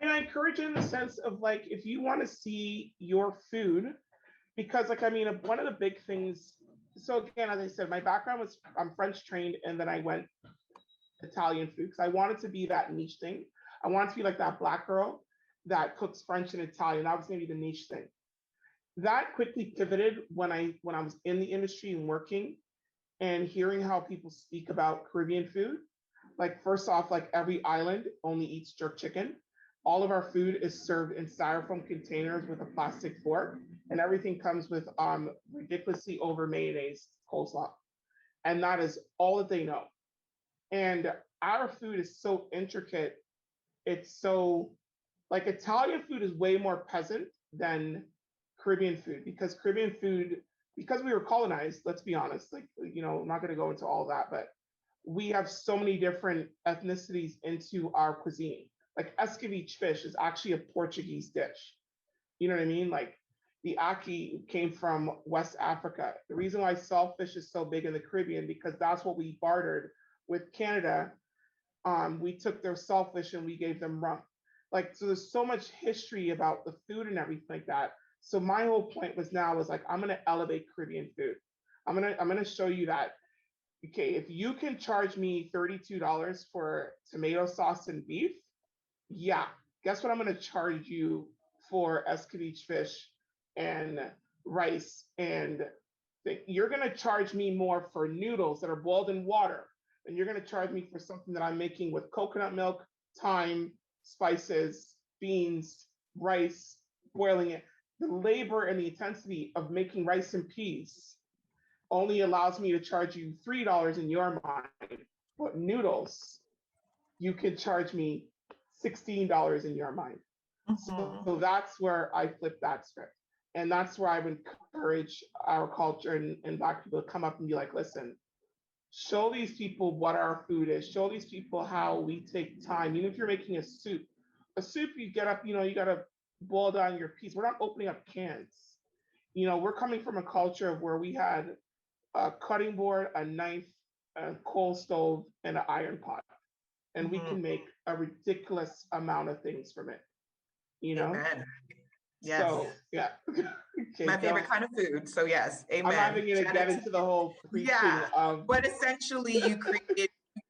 I mean, I encourage it in the sense of like, if you want to see your food, because like, I mean, one of the big things, so again, as I said, my background was, I'm French trained, and then I went Italian food because I wanted to be that niche thing. I wanted to be like that Black girl that cooks French and Italian. That was going to be the niche thing. That quickly pivoted when I was in the industry and working and hearing how people speak about Caribbean food. Like, first off, like every island only eats jerk chicken. All of our food is served in styrofoam containers with a plastic fork, and everything comes with ridiculously over mayonnaise coleslaw. And that is all that they know. And our food is so intricate. It's so, like, Italian food is way more peasant than Caribbean food, because Caribbean food, because we were colonized, let's be honest, like, you know, I'm not going to go into all that, but we have so many different ethnicities into our cuisine. Like escabeche fish is actually a Portuguese dish. You know what I mean? Like the ackee came from West Africa. The reason why saltfish is so big in the Caribbean, because that's what we bartered with Canada. We took their saltfish and we gave them rum. Like, so there's so much history about the food and everything like that. So my whole point was like, I'm going to elevate Caribbean food. I'm going to show you that, okay, if you can charge me $32 for tomato sauce and beef, yeah, guess what I'm going to charge you for escabeche fish and rice and that you're going to charge me more for noodles that are boiled in water than you're going to charge me for something that I'm making with coconut milk, thyme, spices, beans, rice, boiling it. The labor and the intensity of making rice and peas only allows me to charge you $3 in your mind, but noodles, you could charge me $16 in your mind. So that's where I flip that script. And that's where I would encourage our culture and Black people to come up and be like, listen, show these people what our food is, show these people how we take time. Even if you're making a soup, you get up, you got to boil down your peas. We're not opening up cans. We're coming from a culture where we had a cutting board, a knife, a coal stove, and an iron pot. And we can make a ridiculous amount of things from it. Amen. Yes. So, yeah. Okay, my favorite kind of food. So yes, amen. I'm not even going to get into the whole preaching of. But essentially, you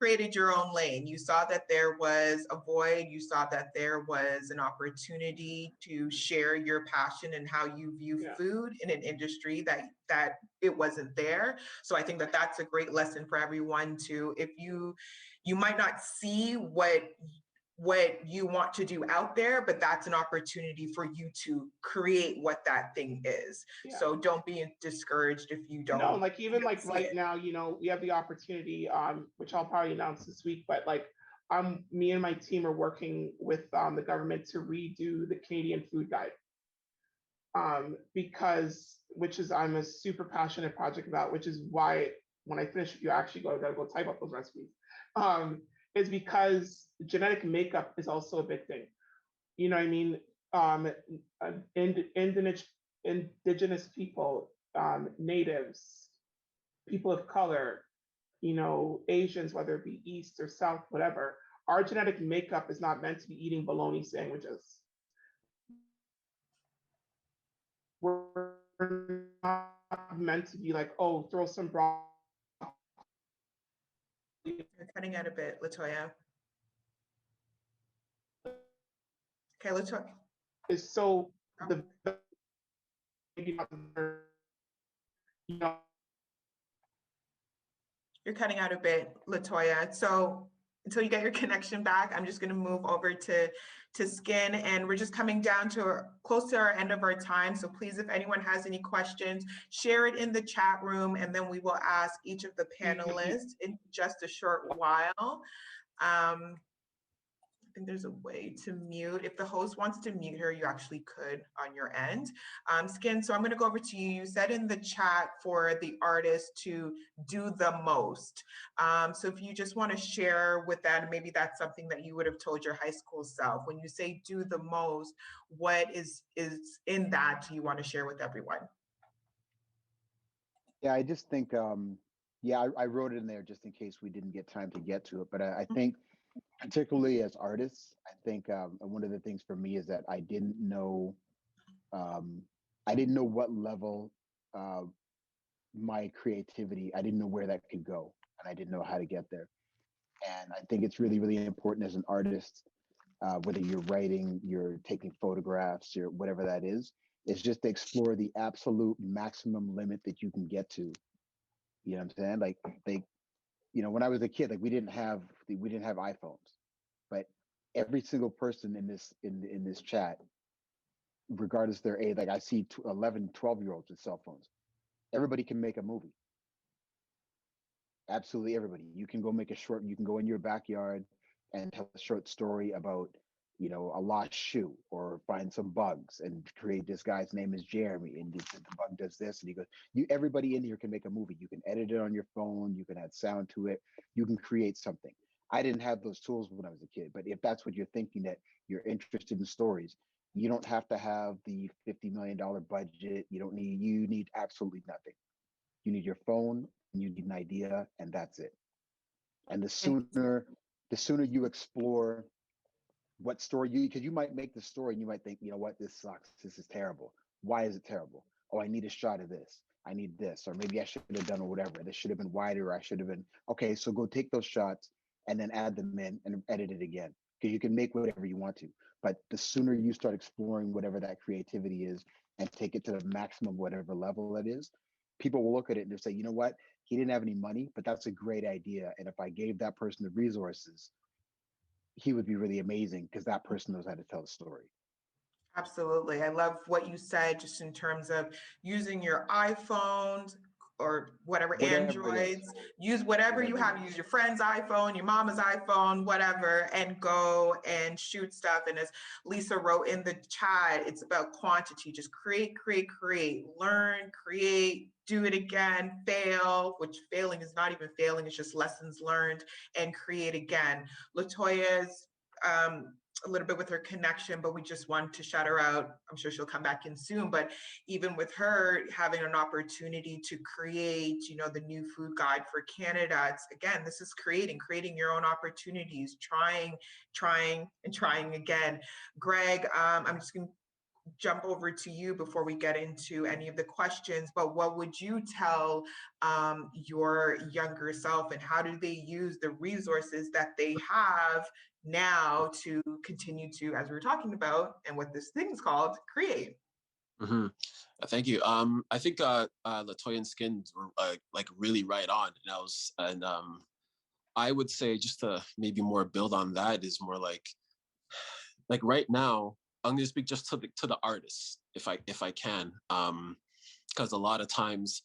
created your own lane. You saw that there was a void. You saw that there was an opportunity to share your passion and how you view food in an industry that it wasn't there. So I think that that's a great lesson for everyone to, if you might not see what you want to do out there, but that's an opportunity for you to create what that thing is. Yeah. So don't be discouraged if you don't. No, like even like right now, we have the opportunity, which I'll probably announce this week, but like me and my team are working with the government to redo the Canadian food guide. Which I'm a super passionate project about, which is why when I finish, you actually gotta go type up those recipes. Is because genetic makeup is also a big thing. You know what I mean? Indigenous people, natives, people of color, Asians, whether it be East or South, whatever, our genetic makeup is not meant to be eating bologna sandwiches. We're not meant to be like, oh, throw some broth. You're cutting out a bit, Latoya. Okay, Latoya. Is so You're cutting out a bit, Latoya. So until you get your connection back, I'm just going to move over to Skin, and we're just coming down to close to our end of our time. So please, if anyone has any questions, share it in the chat room, and then we will ask each of the panelists in just a short while. I think there's a way to mute. If the host wants to mute her, you actually could on your end. Skin, so I'm going to go over to you. You said in the chat for the artist to do the most. So if you just want to share with that, maybe that's something that you would have told your high school self. When you say do the most, what is in that you want to share with everyone? Yeah, I just think, I wrote it in there just in case we didn't get time to get to it. But I think, particularly as artists, I think one of the things for me is that I didn't know what level my creativity, I didn't know where that could go, and I didn't know how to get there. And I think it's really, really important as an artist, whether you're writing, you're taking photographs, or whatever that is just to explore the absolute maximum limit that you can get to. You know what I'm saying? Like when I was a kid, like we didn't have iPhones, but every single person in this chat, regardless of their age, like I see 11, 12-year-olds with cell phones. Everybody can make a movie. Absolutely everybody. You can go in your backyard and tell a short story about, a lost shoe, or find some bugs and create, this guy's name is Jeremy and the bug does this, and he goes, everybody in here can make a movie. You can edit it on your phone, you can add sound to it, you can create something. I didn't have those tools when I was a kid, but if that's what you're thinking, that you're interested in stories, you don't have to have the $50 million budget. You need absolutely nothing. You need your phone, and you need an idea, and that's it. And the sooner you explore what story because you might make the story and you might think, this sucks. This is terrible. Why is it terrible? Oh, I need a shot of this. I need this, or maybe I should have done or whatever. This should have been wider. Or I should have been, okay, so go take those shots and then add them in and edit it again. Because you can make whatever you want to. But the sooner you start exploring whatever that creativity is and take it to the maximum, whatever level it is, people will look at it and they'll say, you know what, he didn't have any money, but that's a great idea. And if I gave that person the resources, he would be really amazing because that person knows how to tell the story. Absolutely. I love what you said just in terms of using your iPhones or whatever Androids, use whatever you have, use your friend's iPhone, your mama's iPhone, whatever, and go and shoot stuff. And as Lisa wrote in the chat, it's about quantity. Just create, learn, create, do it again, fail, which failing is not even failing, it's just lessons learned, and create again. Latoya's a little bit with her connection, but we just want to shout her out. I'm sure she'll come back in soon, but even with her having an opportunity to create, you know, the new food guide for Canada, it's, again, this is creating your own opportunities, trying again. Greg, I'm just gonna jump over to you before we get into any of the questions, but what would you tell your younger self, and how do they use the resources that they have now to continue to, as we were talking about, and what this thing's called, create? Thank you. I think Latoya and Skin were like really right on, and I would say, just to maybe more build on that, is more like right now, I'm going to speak just to the artists, if I can, because a lot of times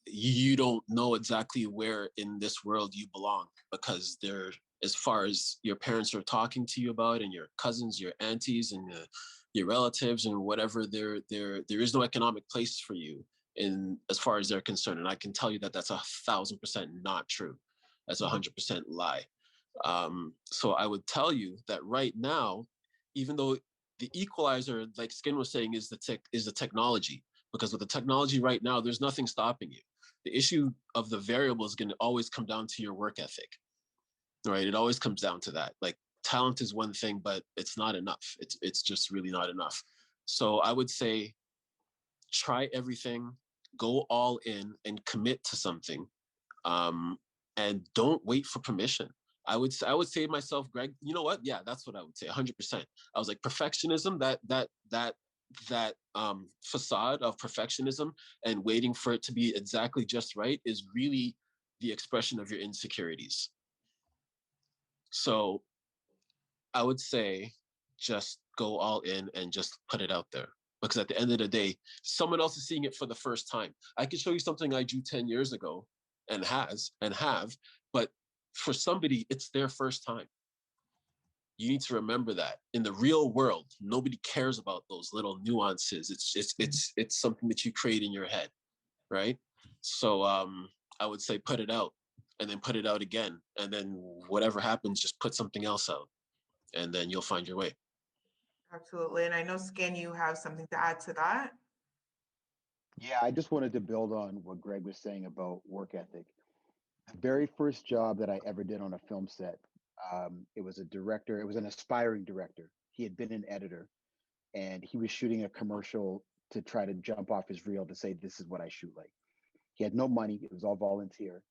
you don't know exactly where in this world you belong, because they're, as far as your parents are talking to you about, and your cousins, your aunties, and your relatives, and whatever, there is no economic place for you in, as far as they're concerned. And I can tell you that that's 1,000% not true. That's 100% lie. So I would tell you that right now, even though the equalizer, like Skin was saying, is the technology, because with the technology right now, there's nothing stopping you. The issue of the variable is going to always come down to your work ethic, right? It always comes down to that. Like, talent is one thing, but it's not enough. It's just really not enough. So I would say, try everything, go all in, and commit to something, and don't wait for permission. I would say to myself, Greg, you know what? Yeah, that's what I would say, 100%. I was like, perfectionism, that facade of perfectionism and waiting for it to be exactly just right is really the expression of your insecurities. So I would say, just go all in and just put it out there. Because at the end of the day, someone else is seeing it for the first time. I can show you something I drew 10 years ago and have, but for somebody, it's their first time. You need to remember that in the real world, nobody cares about those little nuances. It's something that you create in your head, right? So I would say, put it out, and then put it out again, and then whatever happens, just put something else out, and then you'll find your way. Absolutely. And I know, Skin, you have something to add to that. Yeah, I just wanted to build on what Greg was saying about work ethic. The very first job that I ever did on a film set, it was a director, it was an aspiring director. He had been an editor, and he was shooting a commercial to try to jump off his reel to say, this is what I shoot like. He had no money, it was all volunteer.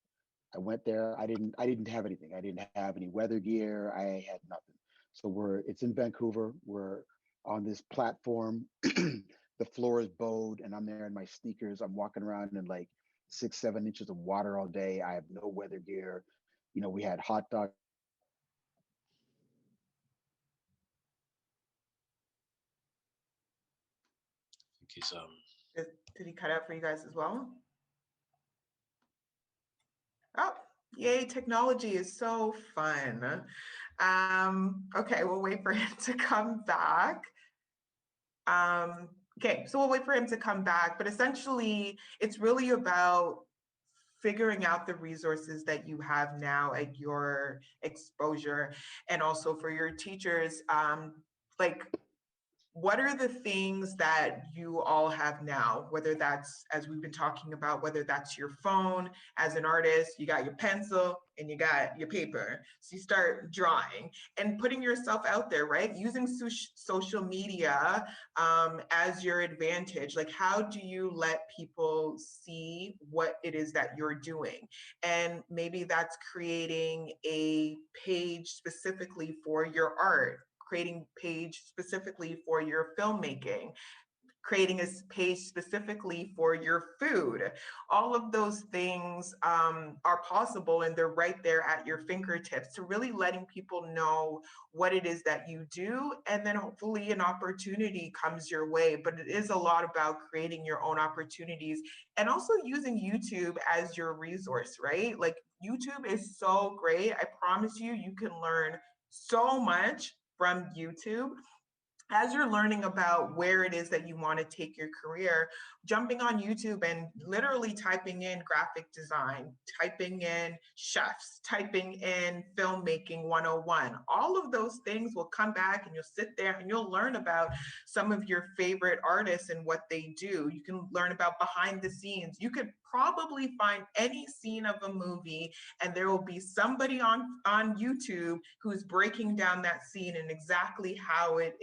I went there, I didn't have anything. I didn't have any weather gear, I had nothing. So it's in Vancouver, we're on this platform, the floor is bowed, and I'm there in my sneakers. I'm walking around in like 6-7 inches of water all day. I have no weather gear. You know, we had hot dogs. I think he's Did he cut out for you guys as well? Oh, yay, technology is so fun. Okay, we'll wait for him to come back. Okay, so we'll wait for him to come back, but essentially it's really about figuring out the resources that you have now at your exposure, and also for your teachers, like, what are the things that you all have now, whether that's, as we've been talking about, whether that's your phone. As an artist, you got your pencil and you got your paper. So you start drawing and putting yourself out there, right? Using social media as your advantage. Like, how do you let people see what it is that you're doing? And maybe that's creating a page specifically for your art, creating page specifically for your filmmaking. creating a page specifically for your food. All of those things are possible, and they're right there at your fingertips, to really letting people know what it is that you do, and then hopefully an opportunity comes your way. But it is a lot about creating your own opportunities and also using YouTube as your resource, right? Like, YouTube is so great. I promise you, you can learn so much from YouTube. As you're learning about where it is that you want to take your career, jumping on YouTube and literally typing in graphic design, typing in chefs, typing in filmmaking 101, all of those things will come back, and you'll sit there and you'll learn about some of your favorite artists and what they do. You can learn about behind the scenes. You could probably find any scene of a movie, and there will be somebody on YouTube who's breaking down that scene and exactly how it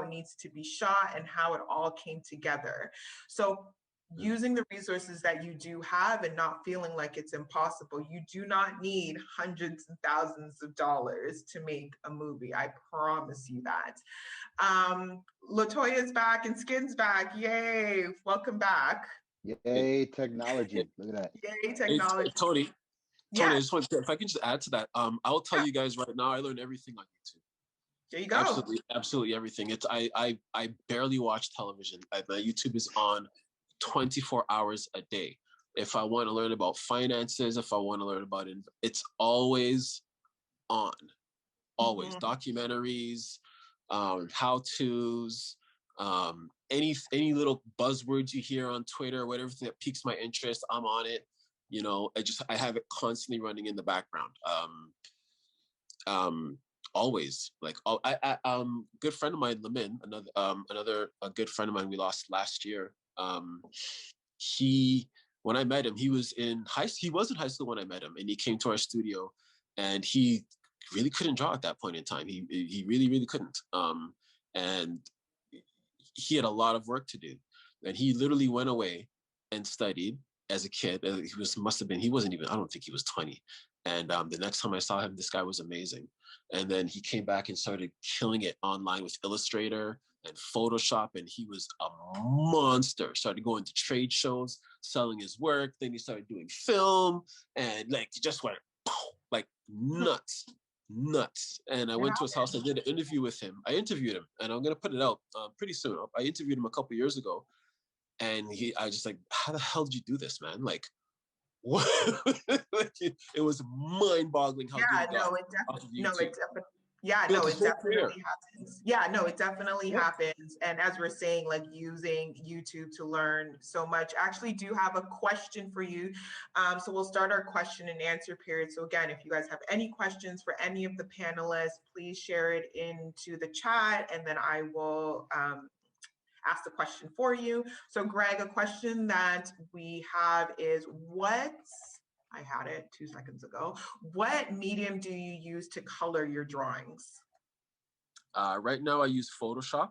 needs to be shot and how it all came together. So using the resources that you do have and not feeling like it's impossible. You do not need hundreds and thousands of dollars to make a movie. I promise you that. Latoya's back and Skin's back. Yay. Welcome back. Yay, technology. Look at that. Yay, technology. Tony, Yeah. I just want to, if I can just add to that, I'll tell you guys right now, I learned everything on YouTube. There you go. Absolutely everything. It's I barely watch television. My YouTube is on 24 hours a day. If I want to learn about finances, if I want to learn about it, it's always on. Always. Documentaries, how-tos, any little buzzwords you hear on Twitter, whatever that piques my interest, I'm on it. You know, I have it constantly running in the background. Always, like, good friend of mine, Lamin, another good friend of mine we lost last year. When I met him, he was in high school when I met him, and he came to our studio, and he really couldn't draw at that point in time. He really couldn't. And he had a lot of work to do, and he literally went away and studied as a kid. He wasn't even, I don't think he was 20. And the next time I saw him, this guy was amazing. And then he came back and started killing it online with Illustrator and Photoshop, and he was a monster. Started going to trade shows, selling his work. Then he started doing film, and like, he just went like nuts. And I went to his house. I did an interview with him. I interviewed him, and I'm gonna put it out pretty soon. I interviewed him a couple years ago, and I just like, how the hell did you do this, man? Like, what? It was mind-boggling how good it got. It definitely happens. Yeah, no, it definitely happens. And as we're saying, like, using YouTube to learn so much. I actually do have a question for you. So we'll start our question and answer period. So again, if you guys have any questions for any of the panelists, please share it into the chat, and then I will ask the question for you. So Greg, a question that we have is, I had it 2 seconds ago. What medium do you use to color your drawings? Right now I use Photoshop,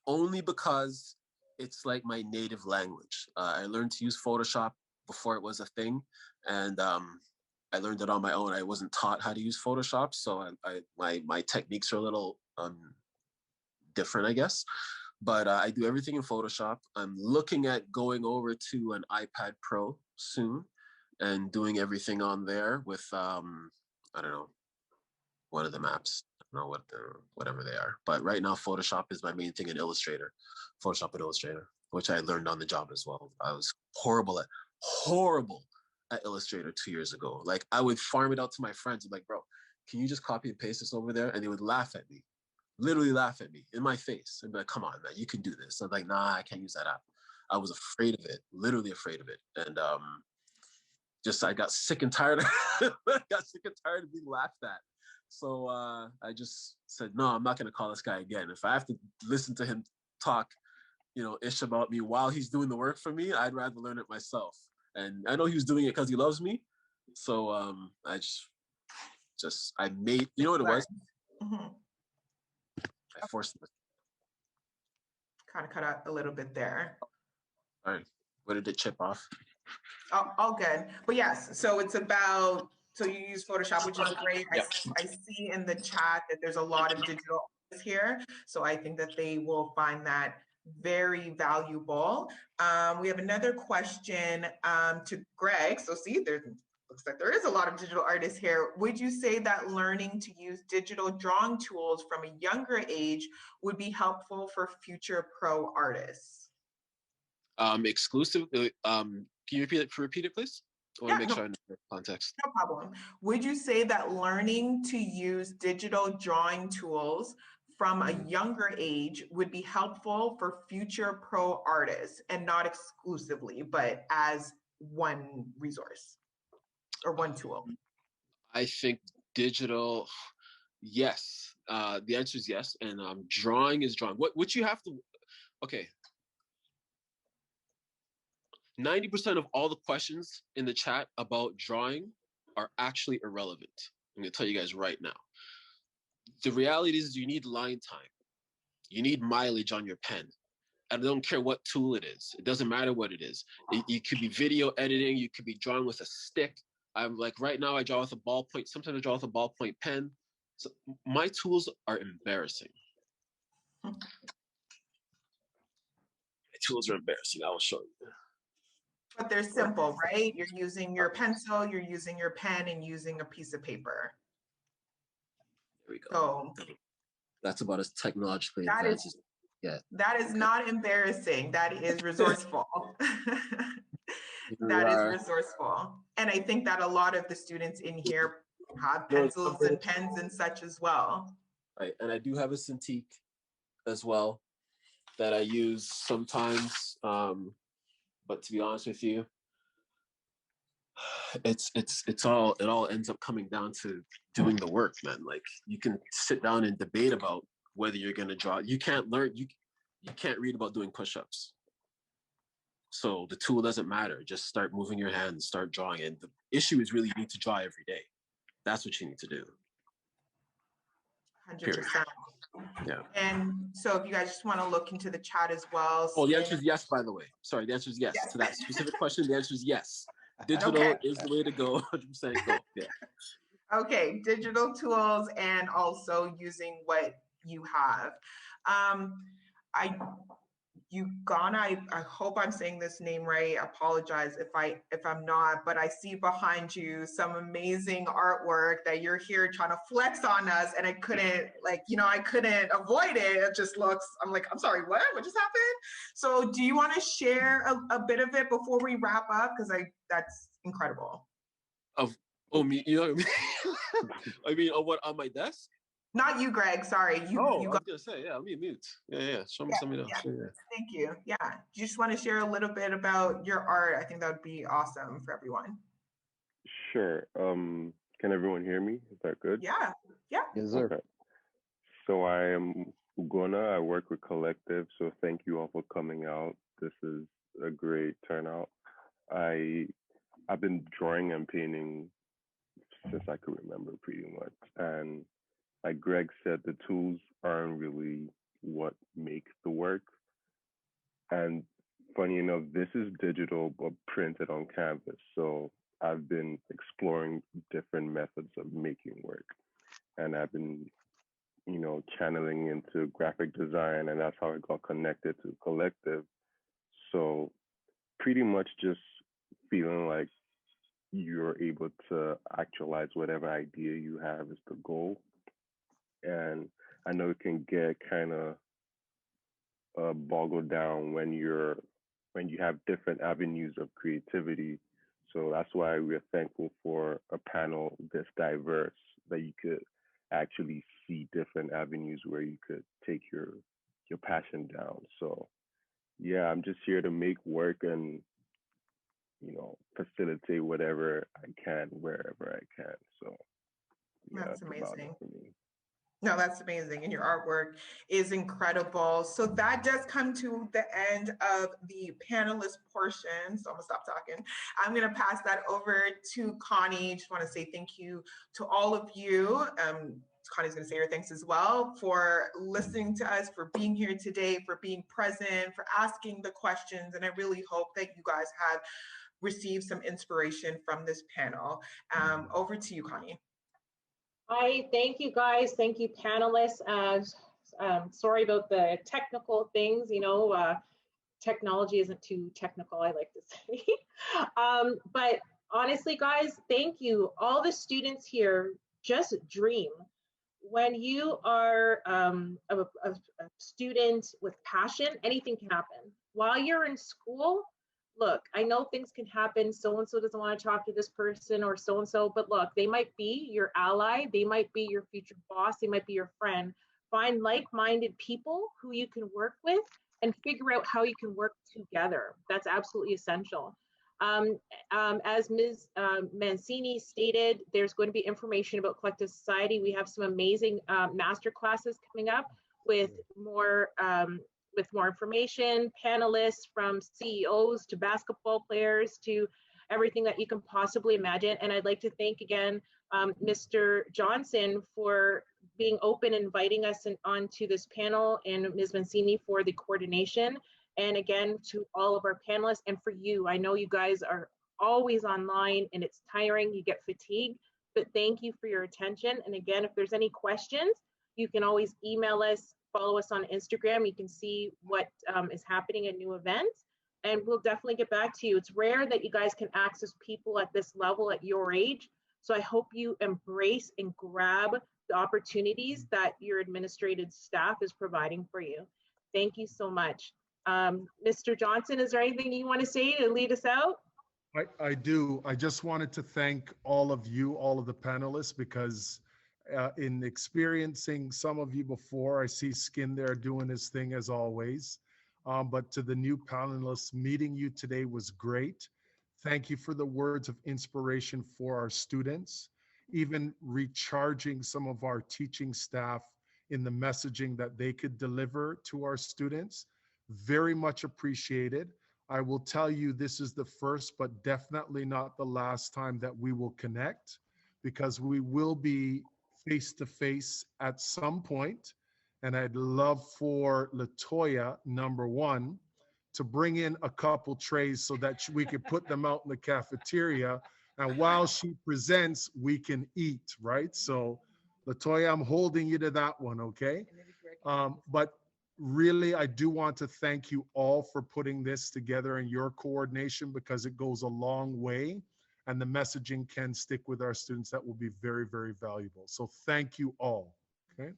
only because it's like my native language. I learned to use Photoshop before it was a thing, and I learned it on my own. I wasn't taught how to use Photoshop, so my techniques are a little different, I guess. But I do everything in Photoshop. I'm looking at going over to an iPad Pro soon and doing everything on there with, I don't know, one of the maps. I don't know whatever they are. But right now, Photoshop is my main thing in Illustrator. Photoshop and Illustrator, which I learned on the job as well. I was horrible at Illustrator 2 years ago. Like, I would farm it out to my friends. I'm like, bro, can you just copy and paste this over there? And they would laugh at me. Literally laugh at me in my face and be like, come on, man, you can do this. I'm like, nah, I can't use that app. I was afraid of it, literally afraid of it. And I got sick and tired of being laughed at. So I just said, no, I'm not going to call this guy again. If I have to listen to him talk, ish about me while he's doing the work for me, I'd rather learn it myself. And I know he was doing it because he loves me. So I made, you know what it was? I forced it. Kind of cut out a little bit there. All right. Where did it chip off? Oh, all good. But yes, so it's about, so you use Photoshop, which is great. Yep. I see in the chat that there's a lot of digital here. So I think that they will find that very valuable. We have another question to Greg. So see, there looks like there is a lot of digital artists here. Would you say that learning to use digital drawing tools from a younger age would be helpful for future pro artists? Exclusive. Can you repeat it, please? I want to make sure I know the context. No problem. Would you say that learning to use digital drawing tools from a younger age would be helpful for future pro artists, and not exclusively, but as one resource or one tool? I think digital, yes. The answer is yes. And drawing is drawing. What you have to, okay. 90% of all the questions in the chat about drawing are actually irrelevant. I'm gonna tell you guys right now. The reality is you need line time. You need mileage on your pen. And I don't care what tool it is. It doesn't matter what it is. It could be video editing. You could be drawing with a stick. I'm like, right now I draw with a ballpoint. Sometimes I draw with a ballpoint pen. So my tools are embarrassing. My tools are embarrassing. I will show you. But they're simple, right? You're using your pencil, you're using your pen, and using a piece of paper. There we go. So that's about as technologically that advanced is, as yeah. That is not embarrassing. That is resourceful. That is resourceful. And I think that a lot of the students in here have pencils and pens and such as well. Right, and I do have a Cintiq as well that I use sometimes. But to be honest with you, it all ends up coming down to doing the work, man. Like you can sit down and debate about whether you're gonna draw. You can't learn. You can't read about doing push-ups. So the tool doesn't matter. Just start moving your hands, start drawing. And the issue is really you need to draw every day. That's what you need to do. 100%. Yeah. And so if you guys just want to look into the chat as well. Oh, the answer is yes, by the way. Sorry, the answer is yes. To that specific question, the answer is yes. Digital is the way to go, 100% go. Yeah. Okay, digital tools and also using what you have. I hope I'm saying this name right. I apologize if I'm not, but I see behind you some amazing artwork that you're here trying to flex on us, and I couldn't avoid it. It just looks, I'm like, I'm sorry, what just happened? So do you want to share a bit of it before we wrap up? Because that's incredible. Me, you know what I mean? I mean, on my desk? Not you, Greg. Sorry. I was gonna say, yeah, let me mute. Yeah. Show me something else. Yeah. Thank you. Yeah. Do you just want to share a little bit about your art? I think that would be awesome for everyone. Sure. Can everyone hear me? Is that good? Yeah. Yeah. Yes, sir. Okay. So I am Ugona. I work with Collective. So thank you all for coming out. This is a great turnout. I've been drawing and painting since I could remember, pretty much. And like Greg said, the tools aren't really what makes the work. And funny enough, this is digital but printed on canvas. So I've been exploring different methods of making work. And I've been, channeling into graphic design, and that's how I got connected to Collective. So pretty much just feeling like you're able to actualize whatever idea you have is the goal. And I know it can get kind of boggled down when you have different avenues of creativity. So that's why we're thankful for a panel this diverse, that you could actually see different avenues where you could take your passion down. So yeah, I'm just here to make work and facilitate whatever I can wherever I can. So yeah, that's amazing. For me. No, that's amazing. And your artwork is incredible. So that does come to the end of the panelist portion. So I'm gonna stop talking. I'm gonna pass that over to Connie. Just wanna say thank you to all of you. Connie's gonna say her thanks as well for listening to us, for being here today, for being present, for asking the questions. And I really hope that you guys have received some inspiration from this panel. Over to you, Connie. Hi, thank you guys. Thank you, panelists. Sorry about the technical things, technology isn't too technical, I like to say. But honestly, guys, thank you. All the students here, just dream. When you are a student with passion, anything can happen. While you're in school, look, I know things can happen. So-and-so doesn't want to talk to this person or so-and-so, but look, they might be your ally. They might be your future boss. They might be your friend. Find like-minded people who you can work with and figure out how you can work together. That's absolutely essential. As Ms. Mancini stated, there's going to be information about Collective Society. We have some amazing master classes coming up with more information, panelists from CEOs to basketball players to everything that you can possibly imagine. And I'd like to thank again Mr. Johnson for being open, inviting us onto this panel, and Ms. Mancini for the coordination. And again, to all of our panelists and for you, I know you guys are always online and it's tiring, you get fatigued, but thank you for your attention. And again, if there's any questions, you can always email us, follow us on Instagram. You can see what is happening in new events, and we'll definitely get back to you. It's rare that you guys can access people at this level at your age. So I hope you embrace and grab the opportunities that your administrative staff is providing for you. Thank you so much. Mr. Johnson, is there anything you want to say to lead us out? I do. I just wanted to thank all of you, all of the panelists, because in experiencing some of you before, I see Skin there doing his thing as always. But to the new panelists, meeting you today was great. Thank you for the words of inspiration for our students, even recharging some of our teaching staff in the messaging that they could deliver to our students. Very much appreciated. I will tell you this is the first, but definitely not the last time that we will connect, because we will be face-to-face at some point. And I'd love for Latoya, number one, to bring in a couple trays so that we could put them out in the cafeteria. And while she presents, we can eat, right? So Latoya, I'm holding you to that one, okay? But really, I do want to thank you all for putting this together and your coordination, because it goes a long way and the messaging can stick with our students. That will be very, very valuable. So thank you all, okay?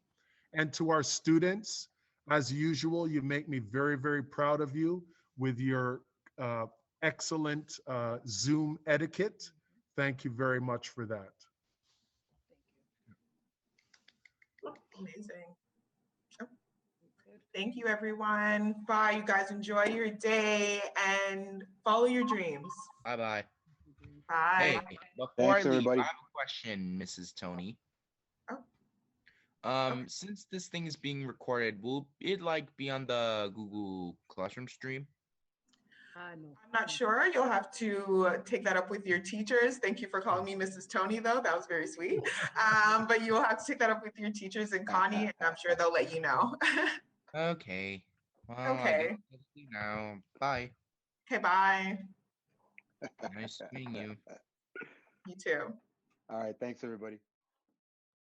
And to our students, as usual, you make me very, very proud of you with your excellent Zoom etiquette. Thank you very much for that. Amazing. Thank you, everyone. Bye. You guys enjoy your day and follow your dreams. Bye-bye. Bye. Hey, before Thanks, I leave, everybody. I have a question, Mrs. Tony. Since this thing is being recorded, will it be on the Google Classroom stream? I'm not sure. You'll have to take that up with your teachers. Thank you for calling me Mrs. Tony, though. That was very sweet. But you'll have to take that up with your teachers and Connie, and I'm sure they'll let you know. Okay. Well, Okay. I guess I'll see now. Bye. Okay, bye. Nice meeting you. You too. All right. Thanks, everybody.